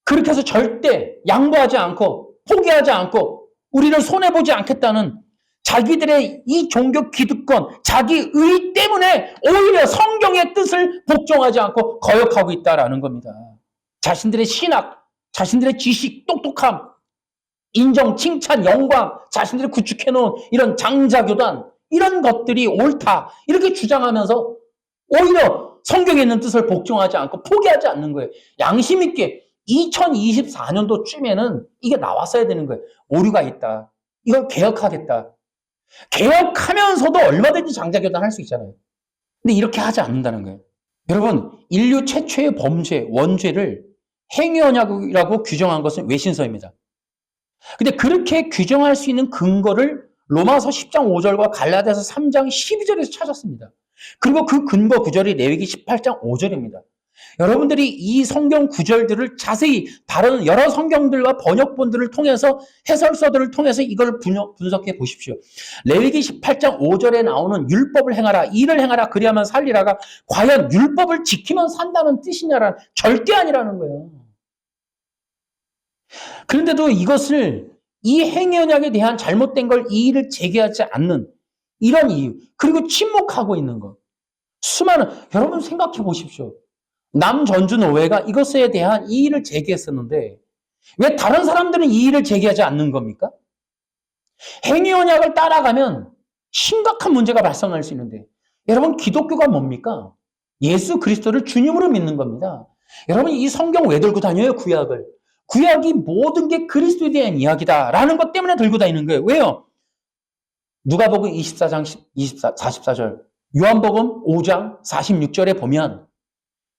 A: 그렇게 해서 절대 양보하지 않고 포기하지 않고 우리를 손해보지 않겠다는 자기들의 이 종교 기득권, 자기 의 때문에 오히려 성경의 뜻을 복종하지 않고 거역하고 있다라는 겁니다. 자신들의 신학, 자신들의 지식, 똑똑함, 인정, 칭찬, 영광, 자신들이 구축해놓은 이런 장자교단, 이런 것들이 옳다 이렇게 주장하면서 오히려 성경에 있는 뜻을 복종하지 않고 포기하지 않는 거예요. 양심 있게 2024년도쯤에는 이게 나왔어야 되는 거예요. 오류가 있다. 이걸 개혁하겠다. 개혁하면서도 얼마든지 장자교단 할 수 있잖아요. 근데 이렇게 하지 않는다는 거예요. 여러분, 인류 최초의 범죄, 원죄를 행위 언약이라고 규정한 것은 외신서입니다. 근데 그렇게 규정할 수 있는 근거를 로마서 10장 5절과 갈라디아서 3장 12절에서 찾았습니다. 그리고 그 근거 구절이 레위기 18장 5절입니다. 여러분들이 이 성경 구절들을 자세히 다른 여러 성경들과 번역본들을 통해서 해설서들을 통해서 이걸 분석해 보십시오. 레위기 18장 5절에 나오는 율법을 행하라, 일을 행하라, 그리하면 살리라가 과연 율법을 지키면 산다는 뜻이냐라는 절대 아니라는 거예요. 그런데도 이것을 이 행위 언약에 대한 잘못된 걸 이의를 제기하지 않는 이런 이유, 그리고 침묵하고 있는 것. 수많은, 여러분 생각해 보십시오. 남전주 노회가 이것에 대한 이의를 제기했었는데 왜 다른 사람들은 이의를 제기하지 않는 겁니까? 행위 언약을 따라가면 심각한 문제가 발생할 수 있는데 여러분 기독교가 뭡니까? 예수 그리스도를 주님으로 믿는 겁니다. 여러분 이 성경 왜 들고 다녀요? 구약을. 구약이 모든 게 그리스도에 대한 이야기다라는 것 때문에 들고 다니는 거예요. 왜요? 누가복음 24장 44절, 요한복음 5장 46절에 보면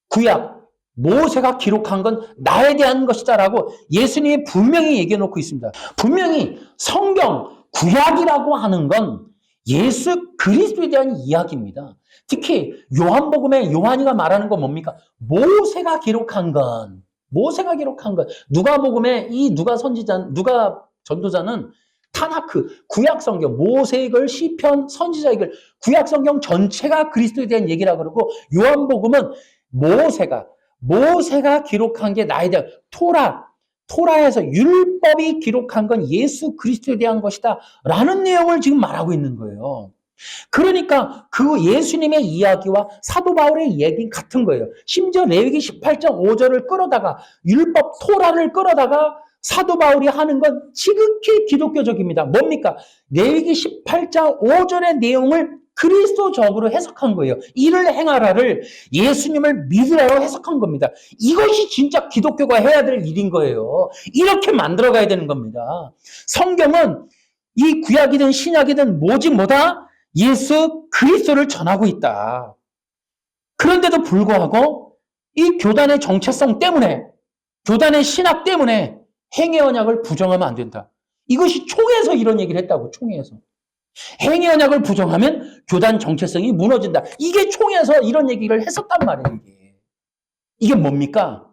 A: 구약 모세가 기록한 건 나에 대한 것이다라고 예수님이 분명히 얘기해 놓고 있습니다. 분명히 성경 구약이라고 하는 건 예수 그리스도에 대한 이야기입니다. 특히 요한복음에 요한이가 말하는 건 뭡니까? 모세가 기록한 건 누가복음에 이 누가 전도자는 타나크, 구약성경, 모세글, 시편, 선지자글, 구약성경 전체가 그리스도에 대한 얘기라고 그러고 요한복음은 모세가 기록한 게 나에 대한 토라에서 율법이 기록한 건 예수 그리스도에 대한 것이다 라는 내용을 지금 말하고 있는 거예요. 그러니까 그 예수님의 이야기와 사도 바울의 얘기는 같은 거예요. 심지어 레위기 18장 5절을 끌어다가 율법 토라를 끌어다가 사도 바울이 하는 건 지극히 기독교적입니다. 뭡니까? 레위기 18장 5절의 내용을 그리스도적으로 해석한 거예요. 이를 행하라를 예수님을 믿으라고 해석한 겁니다. 이것이 진짜 기독교가 해야 될 일인 거예요. 이렇게 만들어가야 되는 겁니다. 성경은 이 구약이든 신약이든 뭐다? 예수 그리스도를 전하고 있다. 그런데도 불구하고 이 교단의 정체성 때문에, 교단의 신학 때문에 행위 언약을 부정하면 안 된다. 이것이 총회에서 이런 얘기를 했다고, 총회에서. 행위 언약을 부정하면 교단 정체성이 무너진다. 이게 총회에서 이런 얘기를 했었단 말이에요, 이게 뭡니까?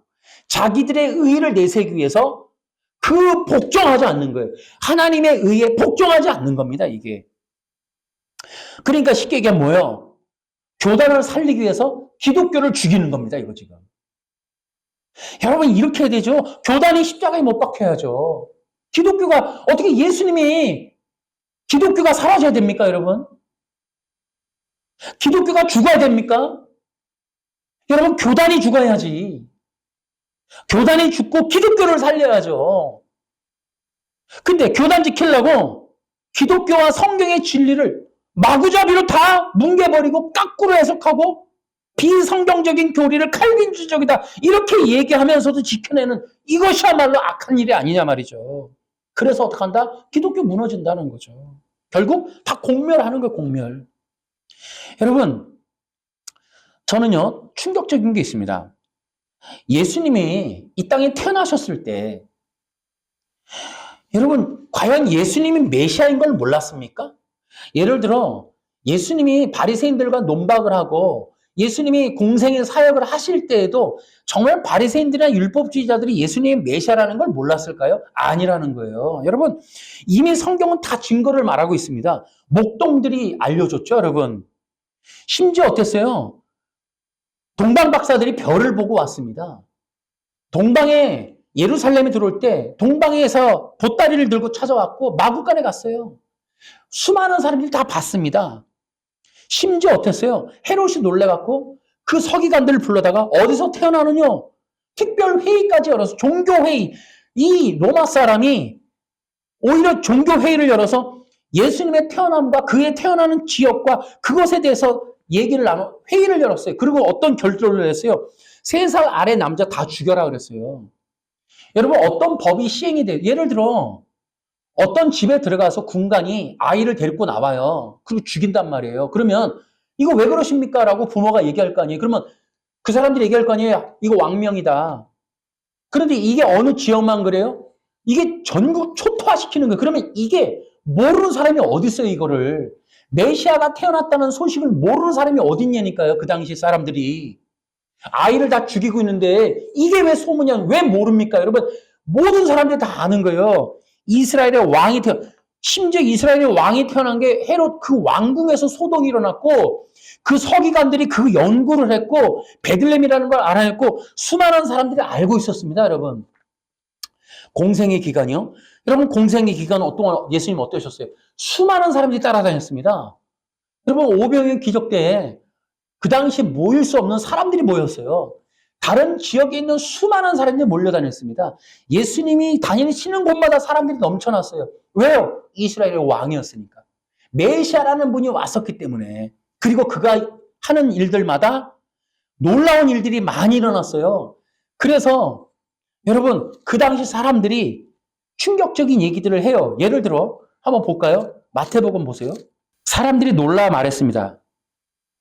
A: 자기들의 의의를 내세우기 위해서 그 복종하지 않는 거예요. 하나님의 의의에 복종하지 않는 겁니다, 이게. 그러니까 쉽게 얘기하면 뭐예요? 교단을 살리기 위해서 기독교를 죽이는 겁니다, 이거 지금. 여러분, 이렇게 해야 되죠. 교단이 십자가에 못 박혀야죠. 기독교가, 어떻게 기독교가 사라져야 됩니까, 여러분? 기독교가 죽어야 됩니까? 여러분, 교단이 죽어야지. 교단이 죽고 기독교를 살려야죠. 근데 교단 지키려고 기독교와 성경의 진리를 마구잡이로 다 뭉개버리고 까꾸로 해석하고 비성경적인 교리를 칼빈주의적이다 이렇게 얘기하면서도 지켜내는 이것이야말로 악한 일이 아니냐 말이죠. 그래서 어떻게 한다? 기독교 무너진다는 거죠. 결국 다 공멸하는 거예요, 공멸. 여러분, 저는요 충격적인 게 있습니다. 예수님이 이 땅에 태어나셨을 때 여러분 과연 예수님이 메시아인 걸 몰랐습니까? 예를 들어 예수님이 바리새인들과 논박을 하고 예수님이 공생의 사역을 하실 때에도 정말 바리새인들이나 율법주의자들이 예수님의 메시아라는 걸 몰랐을까요? 아니라는 거예요. 여러분 이미 성경은 다 증거를 말하고 있습니다. 목동들이 알려줬죠, 여러분. 심지어 어땠어요? 동방 박사들이 별을 보고 왔습니다. 동방에 예루살렘에 들어올 때 동방에서 보따리를 들고 찾아왔고 마구간에 갔어요. 수많은 사람들이 다 봤습니다. 심지어 어땠어요? 헤롯이 놀래갖고 그 서기관들을 불러다가 어디서 태어나느냐? 특별 회의까지 열어서 종교회의. 이 로마 사람이 오히려 종교회의를 열어서 예수님의 태어남과 그의 태어나는 지역과 그것에 대해서 회의를 열었어요. 그리고 어떤 결정을 했어요? 3살 아래 남자 다 죽여라 그랬어요. 여러분 어떤 법이 시행이 돼요? 예를 들어 어떤 집에 들어가서 군관이 아이를 데리고 나와요. 그리고 죽인단 말이에요. 그러면 이거 왜 그러십니까? 라고 부모가 얘기할 거 아니에요. 그러면 그 사람들이 얘기할 거 아니에요. 이거 왕명이다. 그런데 이게 어느 지역만 그래요? 이게 전국 초토화시키는 거예요. 그러면 이게 모르는 사람이 어디 있어요, 이거를. 메시아가 태어났다는 소식을 모르는 사람이 어디 있냐니까요. 그 당시 사람들이. 아이를 다 죽이고 있는데 이게 왜 소문이야? 왜 모릅니까? 여러분 모든 사람들이 다 아는 거예요. 심지어 이스라엘의 왕이 태어난 게 헤롯 그 왕궁에서 소동이 일어났고 그 서기관들이 그 연구를 했고 베들레헴이라는 걸 알아냈고 수많은 사람들이 알고 있었습니다, 여러분. 공생의 기간이요? 여러분 공생의 기간 동안 예수님 어떠셨어요? 수많은 사람들이 따라다녔습니다. 여러분 오병이어 기적 때 그 당시 모일 수 없는 사람들이 모였어요. 다른 지역에 있는 수많은 사람들이 몰려다녔습니다. 예수님이 다니시는 곳마다 사람들이 넘쳐났어요. 왜요? 이스라엘의 왕이었으니까. 메시아라는 분이 왔었기 때문에. 그리고 그가 하는 일들마다 놀라운 일들이 많이 일어났어요. 그래서 여러분, 그 당시 사람들이 충격적인 얘기들을 해요. 예를 들어 한번 볼까요? 마태복음 보세요. 사람들이 놀라 말했습니다.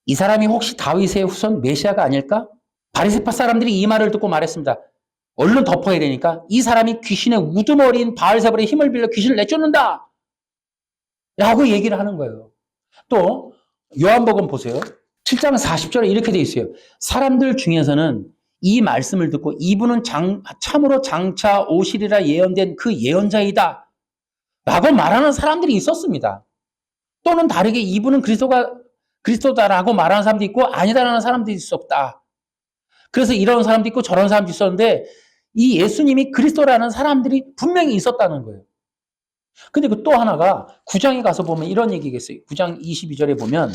A: 이 사람이 혹시 다윗의 후손 메시아가 아닐까? 바리새파 사람들이 이 말을 듣고 말했습니다. 얼른 덮어야 되니까 이 사람이 귀신의 우두머리인 바알세불의 힘을 빌려 귀신을 내쫓는다 라고 얘기를 하는 거예요. 또 요한복음 보세요. 7장 40절에 이렇게 돼 있어요. 사람들 중에서는 이 말씀을 듣고 이분은 참으로 장차 오시리라 예언된 그 예언자이다 라고 말하는 사람들이 있었습니다. 또는 다르게 이분은 그리스도다라고 말하는 사람도 있고 아니다라는 사람도 있었다. 그래서 이런 사람도 있고 저런 사람도 있었는데 이 예수님이 그리스도라는 사람들이 분명히 있었다는 거예요. 근데 그 또 하나가 9장에 가서 보면 이런 얘기가 있어요. 9장 22절에 보면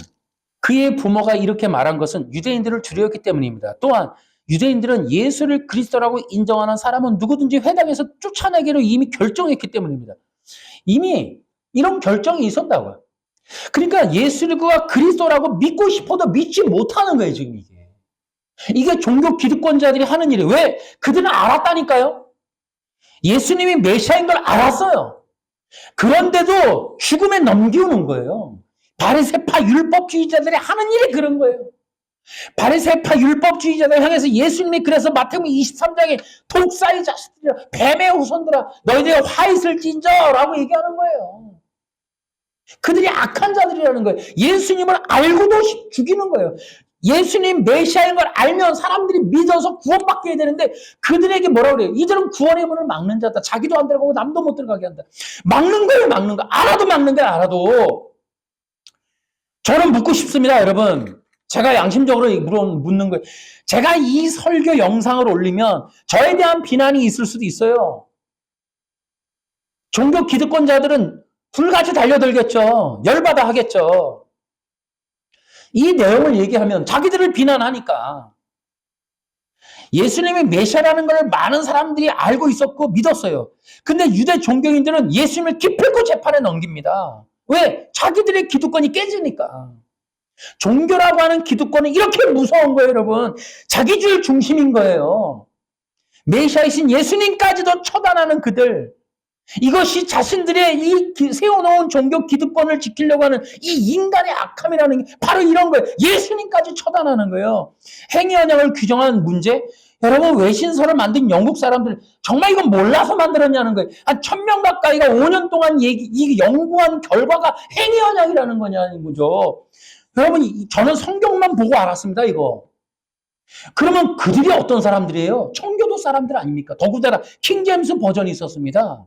A: 그의 부모가 이렇게 말한 것은 유대인들을 두려웠기 때문입니다. 또한 유대인들은 예수를 그리스도라고 인정하는 사람은 누구든지 회당에서 쫓아내기로 이미 결정했기 때문입니다. 이미 이런 결정이 있었다고요. 그러니까 예수가 그리스도라고 믿고 싶어도 믿지 못하는 거예요, 지금 이게. 이게 종교 기득권자들이 하는 일이에요. 왜? 그들은 알았다니까요. 예수님이 메시아인 걸 알았어요. 그런데도 죽음에 넘기우는 거예요. 바리새파 율법주의자들이 하는 일이 그런 거예요. 바리새파 율법주의자들 향해서 예수님이 그래서 마태복음 23장에 독사의 자식들이라 뱀의 후손들아 너희들의 화 있을진저라고 얘기하는 거예요. 그들이 악한 자들이라는 거예요. 예수님을 알고도 죽이는 거예요. 예수님 메시아인 걸 알면 사람들이 믿어서 구원받게 해야 되는데 그들에게 뭐라 그래요? 이들은 구원의 문을 막는 자다. 자기도 안 들어가고 남도 못 들어가게 한다. 막는 거예요, 막는 거. 알아도 막는 거예요, 알아도. 저는 묻고 싶습니다, 여러분. 제가 양심적으로 묻는 거예요. 제가 이 설교 영상을 올리면 저에 대한 비난이 있을 수도 있어요. 종교 기득권자들은 불같이 달려들겠죠. 열받아 하겠죠. 이 내용을 얘기하면 자기들을 비난하니까. 예수님이 메시아라는 걸 많은 사람들이 알고 있었고 믿었어요. 근데 유대 종교인들은 예수님을 기필코 재판에 넘깁니다. 왜? 자기들의 기득권이 깨지니까. 종교라고 하는 기득권은 이렇게 무서운 거예요, 여러분. 자기주의 중심인 거예요. 메시아이신 예수님까지도 처단하는 그들. 이것이 자신들의 이 세워놓은 종교 기득권을 지키려고 하는 이 인간의 악함이라는 게 바로 이런 거예요. 예수님까지 처단하는 거예요. 행위 언약을 규정한 문제. 여러분, 외신서를 만든 영국 사람들 정말 이건 몰라서 만들었냐는 거예요. 한 1000명 가까이가 5년 동안 이 연구한 결과가 행위 언약이라는 거냐는 거죠. 여러분, 저는 성경만 보고 알았습니다, 이거. 그러면 그들이 어떤 사람들이에요? 청교도 사람들 아닙니까? 더군다나 킹제임스 버전이 있었습니다.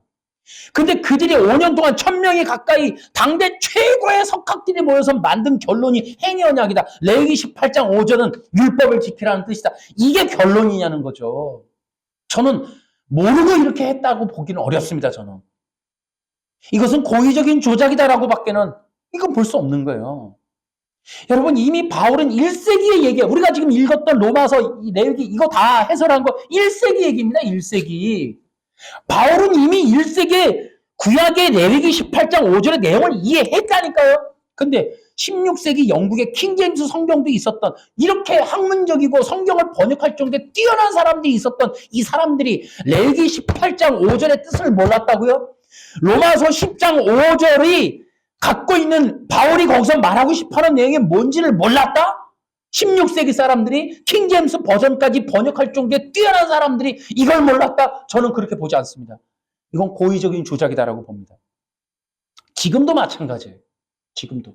A: 근데 그들이 5년 동안 1000명이 가까이 당대 최고의 석학들이 모여서 만든 결론이 행위 언약이다. 레위기 18장 5절은 율법을 지키라는 뜻이다. 이게 결론이냐는 거죠. 저는 모르고 이렇게 했다고 보기는 어렵습니다, 저는. 이것은 고의적인 조작이다라고 밖에는 이건 볼 수 없는 거예요. 여러분, 이미 바울은 1세기의 얘기예요. 우리가 지금 읽었던 로마서, 레위기 이거 다 해설한 거 1세기 얘기입니다. 1세기. 바울은 이미 1세기에 구약의 레위기 18장 5절의 내용을 이해했다니까요. 근데 16세기 영국의 킹제임스 성경도 있었던 이렇게 학문적이고 성경을 번역할 정도의 뛰어난 사람들이 있었던 이 사람들이 레위기 18장 5절의 뜻을 몰랐다고요? 로마서 10장 5절이 갖고 있는 바울이 거기서 말하고 싶어하는 내용이 뭔지를 몰랐다? 16세기 사람들이 킹제임스 버전까지 번역할 정도의 뛰어난 사람들이 이걸 몰랐다? 저는 그렇게 보지 않습니다. 이건 고의적인 조작이다라고 봅니다. 지금도 마찬가지예요. 지금도.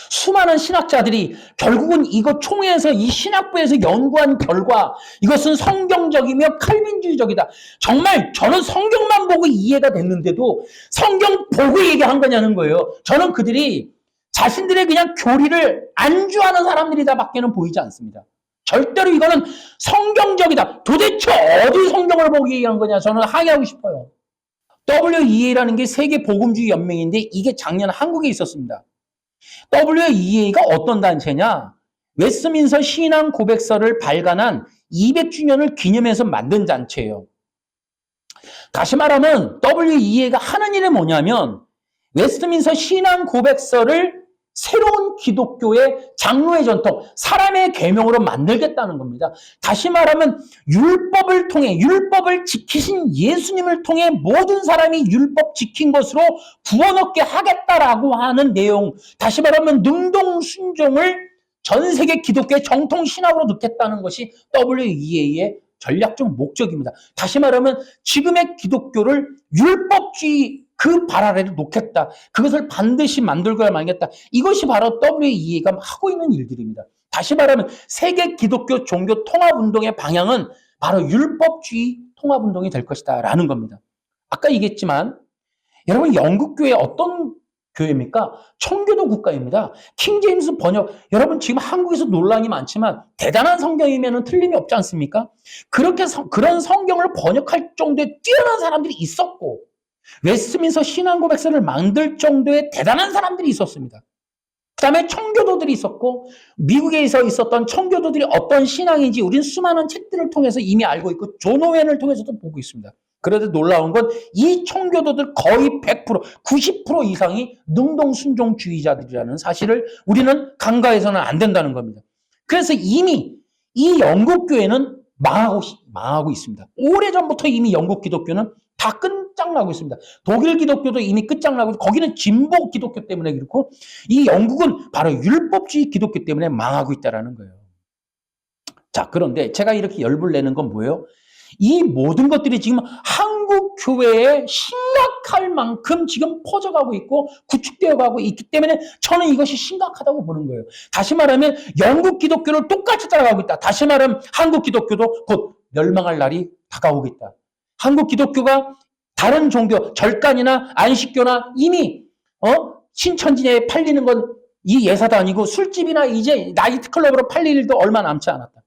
A: 수많은 신학자들이 결국은 이거 총회에서 이 신학부에서 연구한 결과 이것은 성경적이며 칼빈주의적이다. 정말 저는 성경만 보고 이해가 됐는데도 성경 보고 얘기한 거냐는 거예요. 저는 그들이 자신들의 그냥 교리를 안주하는 사람들이다 밖에는 보이지 않습니다. 절대로 이거는 성경적이다. 도대체 어디 성경을 보고 얘기한 거냐 저는 항의하고 싶어요. WEA라는 게 세계 복음주의 연맹인데 이게 작년 한국에 있었습니다. WEA가 어떤 단체냐? 웨스트민스터 신앙 고백서를 발간한 200주년을 기념해서 만든 잔치예요. 다시 말하면 WEA가 하는 일이 뭐냐면 웨스트민스터 신앙 고백서를 새로운 기독교의 장로의 전통, 사람의 계명으로 만들겠다는 겁니다. 다시 말하면 율법을 통해, 율법을 지키신 예수님을 통해 모든 사람이 율법 지킨 것으로 구원 얻게 하겠다라고 하는 내용, 다시 말하면 능동순종을 전 세계 기독교의 정통 신학으로 넣겠다는 것이 WEA의 전략적 목적입니다. 다시 말하면 지금의 기독교를 율법주의 그 발 아래로 놓겠다. 그것을 반드시 만들고야 말겠다. 이것이 바로 WEA가 하고 있는 일들입니다. 다시 말하면 세계 기독교 종교 통합운동의 방향은 바로 율법주의 통합운동이 될 것이다 라는 겁니다. 아까 얘기했지만 여러분 영국교회 어떤 교회입니까? 청교도 국가입니다. 킹제임스 번역, 여러분 지금 한국에서 논란이 많지만 대단한 성경이면 틀림이 없지 않습니까? 그렇게 그런 성경을 번역할 정도의 뛰어난 사람들이 있었고 웨스트민스터 신앙고백서를 만들 정도의 대단한 사람들이 있었습니다. 그 다음에 청교도들이 있었고 미국에서 있었던 청교도들이 어떤 신앙인지 우리는 수많은 책들을 통해서 이미 알고 있고 존 오웬을 통해서도 보고 있습니다. 그런데 놀라운 건 이 청교도들 거의 100%, 90% 이상이 능동순종주의자들이라는 사실을 우리는 간과해서는 안 된다는 겁니다. 그래서 이미 이 영국 교회는 망하고 있습니다. 오래전부터 이미 영국 기독교는 다 끝장나고 있습니다. 독일 기독교도 이미 끝장나고 거기는 진보 기독교 때문에 그렇고 이 영국은 바로 율법주의 기독교 때문에 망하고 있다는 거예요. 자, 그런데 제가 이렇게 열불 내는 건 뭐예요? 이 모든 것들이 지금 한국 교회에 심각할 만큼 지금 퍼져가고 있고 구축되어 가고 있기 때문에 저는 이것이 심각하다고 보는 거예요. 다시 말하면 영국 기독교를 똑같이 따라가고 있다. 다시 말하면 한국 기독교도 곧 멸망할 날이 다가오겠다. 한국 기독교가 다른 종교, 절간이나 안식교나 이미 신천지에 팔리는 건 이 예사도 아니고 술집이나 이제 나이트클럽으로 팔릴 일도 얼마 남지 않았다.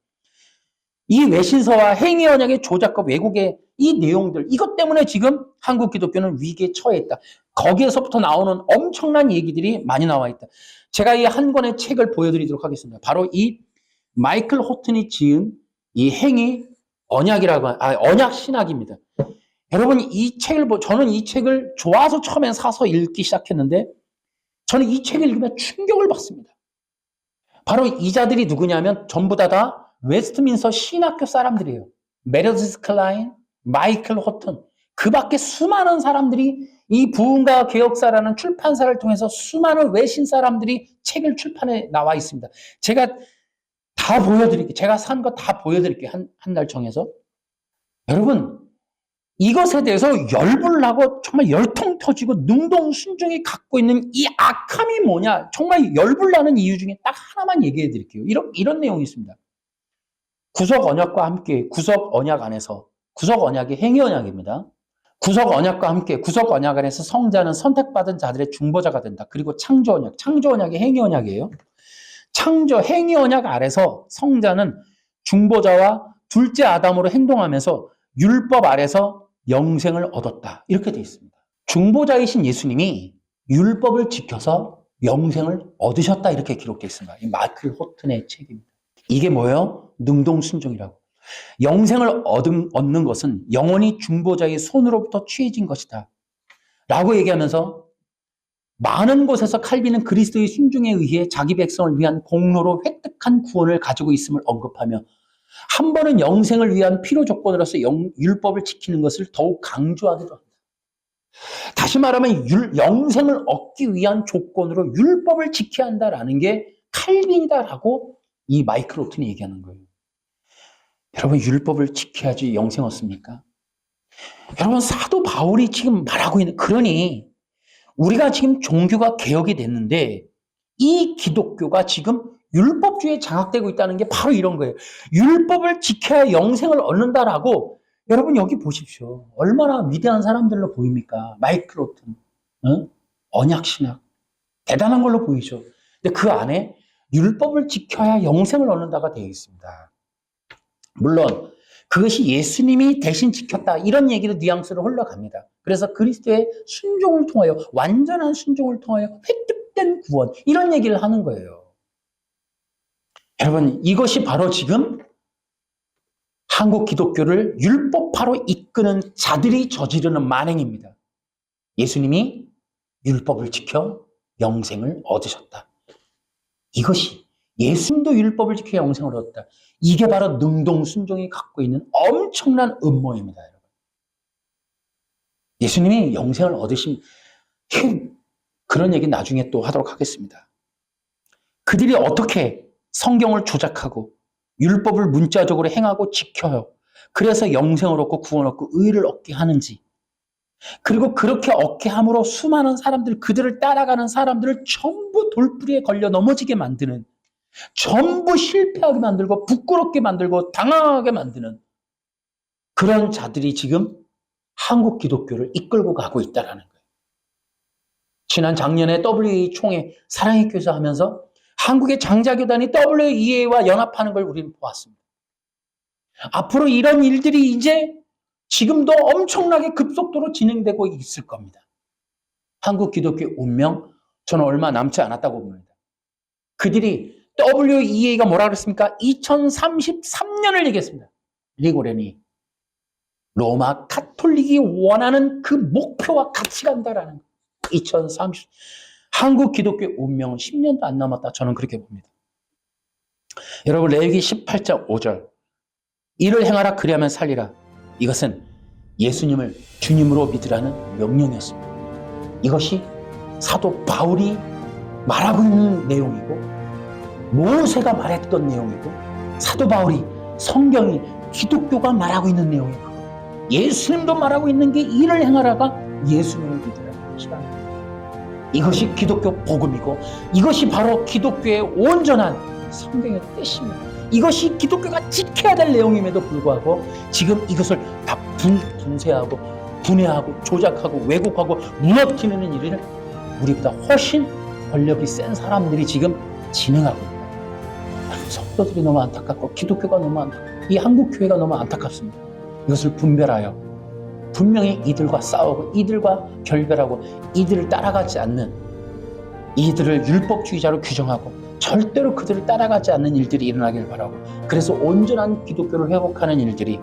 A: 이 외신서와 행위 언약의 조작과 왜곡의 이 내용들, 이것 때문에 지금 한국 기독교는 위기에 처해 있다. 거기에서부터 나오는 엄청난 얘기들이 많이 나와 있다. 제가 이 한 권의 책을 보여드리도록 하겠습니다. 바로 이 마이클 호튼이 지은 이 행위 언약 신학입니다. 여러분 이 책을 저는 이 책을 좋아서 처음엔 사서 읽기 시작했는데 저는 이 책을 읽으면 충격을 받습니다. 바로 이 자들이 누구냐면 전부 다 웨스트민스터 신학교 사람들이에요. 메르디스 클라인, 마이클 호튼, 그 밖에 수많은 사람들이 이 부흥과 개혁사라는 출판사를 통해서 수많은 외신 사람들이 책을 출판해 나와 있습니다. 제가 다 보여드릴게요. 제가 산 거 다 보여드릴게요. 한 달 정해서. 여러분, 이것에 대해서 열불나고 정말 열통 터지고 능동순종이 갖고 있는 이 악함이 뭐냐? 정말 열불나는 이유 중에 딱 하나만 얘기해 드릴게요. 이런 내용이 있습니다. 구속 언약과 함께 구속 언약 안에서 구속 언약이 행위 언약입니다. 구속 언약과 함께 구속 언약 안에서 성자는 선택받은 자들의 중보자가 된다. 그리고 창조 언약이 행위 언약이에요. 행위 언약 아래서 성자는 중보자와 둘째 아담으로 행동하면서 율법 아래서 영생을 얻었다. 이렇게 되어 있습니다. 중보자이신 예수님이 율법을 지켜서 영생을 얻으셨다. 이렇게 기록되어 있습니다. 이 마이클 호튼의 책입니다. 이게 뭐예요? 능동순종이라고. 영생을 얻는 것은 영원히 중보자의 손으로부터 취해진 것이다. 라고 얘기하면서 많은 곳에서 칼빈은 그리스도의 순종에 의해 자기 백성을 위한 공로로 획득한 구원을 가지고 있음을 언급하며 한 번은 영생을 위한 필요 조건으로서 율법을 지키는 것을 더욱 강조하기도 합니다. 다시 말하면 영생을 얻기 위한 조건으로 율법을 지켜야 한다라는 게 칼빈이다라고 이 마이클 호튼이 얘기하는 거예요. 여러분 율법을 지켜야지 영생 얻습니까? 여러분 사도 바울이 지금 말하고 있는 그러니 우리가 지금 종교가 개혁이 됐는데 이 기독교가 지금 율법주의에 장악되고 있다는 게 바로 이런 거예요. 율법을 지켜야 영생을 얻는다라고 여러분 여기 보십시오. 얼마나 위대한 사람들로 보입니까? 마이클 호튼, 언약신학 대단한 걸로 보이죠. 근데 그 안에 율법을 지켜야 영생을 얻는다가 되어 있습니다. 물론 그것이 예수님이 대신 지켰다 이런 얘기도 뉘앙스로 흘러갑니다. 그래서 그리스도의 순종을 통하여 완전한 순종을 통하여 획득된 구원 이런 얘기를 하는 거예요. 여러분, 이것이 바로 지금 한국 기독교를 율법화로 이끄는 자들이 저지르는 만행입니다. 예수님이 율법을 지켜 영생을 얻으셨다. 이것이 예수님도 율법을 지켜 영생을 얻었다. 이게 바로 능동순종이 갖고 있는 엄청난 음모입니다. 여러분. 예수님이 영생을 얻으신 그런 얘기 나중에 또 하도록 하겠습니다. 그들이 어떻게 성경을 조작하고 율법을 문자적으로 행하고 지켜요. 그래서 영생을 얻고 구원 얻고 의를 얻게 하는지, 그리고 그렇게 얻게 함으로 수많은 사람들, 그들을 따라가는 사람들을 전부 돌부리에 걸려 넘어지게 만드는, 전부 실패하게 만들고 부끄럽게 만들고 당황하게 만드는 그런 자들이 지금 한국 기독교를 이끌고 가고 있다는 거예요. 지난 작년에 WEA 총회 사랑의 교사 하면서 한국의 장자교단이 WEA와 연합하는 걸 우리는 보았습니다. 앞으로 이런 일들이 이제 지금도 엄청나게 급속도로 진행되고 있을 겁니다. 한국 기독교의 운명, 저는 얼마 남지 않았다고 봅니다. 그들이 WEA가 뭐라 그랬습니까? 2033년을 얘기했습니다. 리고렌이 로마 가톨릭이 원하는 그 목표와 같이 간다라는 거예요. 2030. 한국 기독교의 운명은 10년도 안 남았다. 저는 그렇게 봅니다. 여러분, 레위기 18장 5절. 이를 행하라 그리하면 살리라. 이것은 예수님을 주님으로 믿으라는 명령이었습니다. 이것이 사도 바울이 말하고 있는 내용이고 모세가 말했던 내용이고 사도 바울이 성경이 기독교가 말하고 있는 내용이고 예수님도 말하고 있는 게 이를 행하라가 예수님을 믿으라는 것이다. 이것이 기독교 복음이고 이것이 바로 기독교의 온전한 성경의 뜻입니다. 이것이 기독교가 지켜야 될 내용임에도 불구하고 지금 이것을 다 분쇄하고 분해하고 조작하고 왜곡하고 무너뜨리는 일을 우리보다 훨씬 권력이 센 사람들이 지금 진행하고 있다. 성도들이 너무 안타깝고 기독교가 너무 안타깝고 이 한국교회가 너무 안타깝습니다. 이것을 분별하여 분명히 이들과 싸우고 이들과 결별하고 이들을 따라가지 않는, 이들을 율법주의자로 규정하고 절대로 그들을 따라가지 않는 일들이 일어나길 바라고, 그래서 온전한 기독교를 회복하는 일들이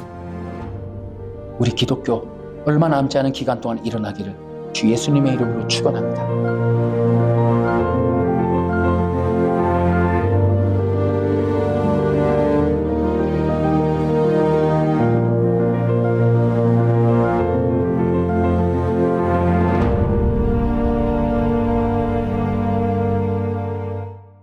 A: 우리 기독교 얼마 남지 않은 기간 동안 일어나기를 주 예수님의 이름으로 축원합니다.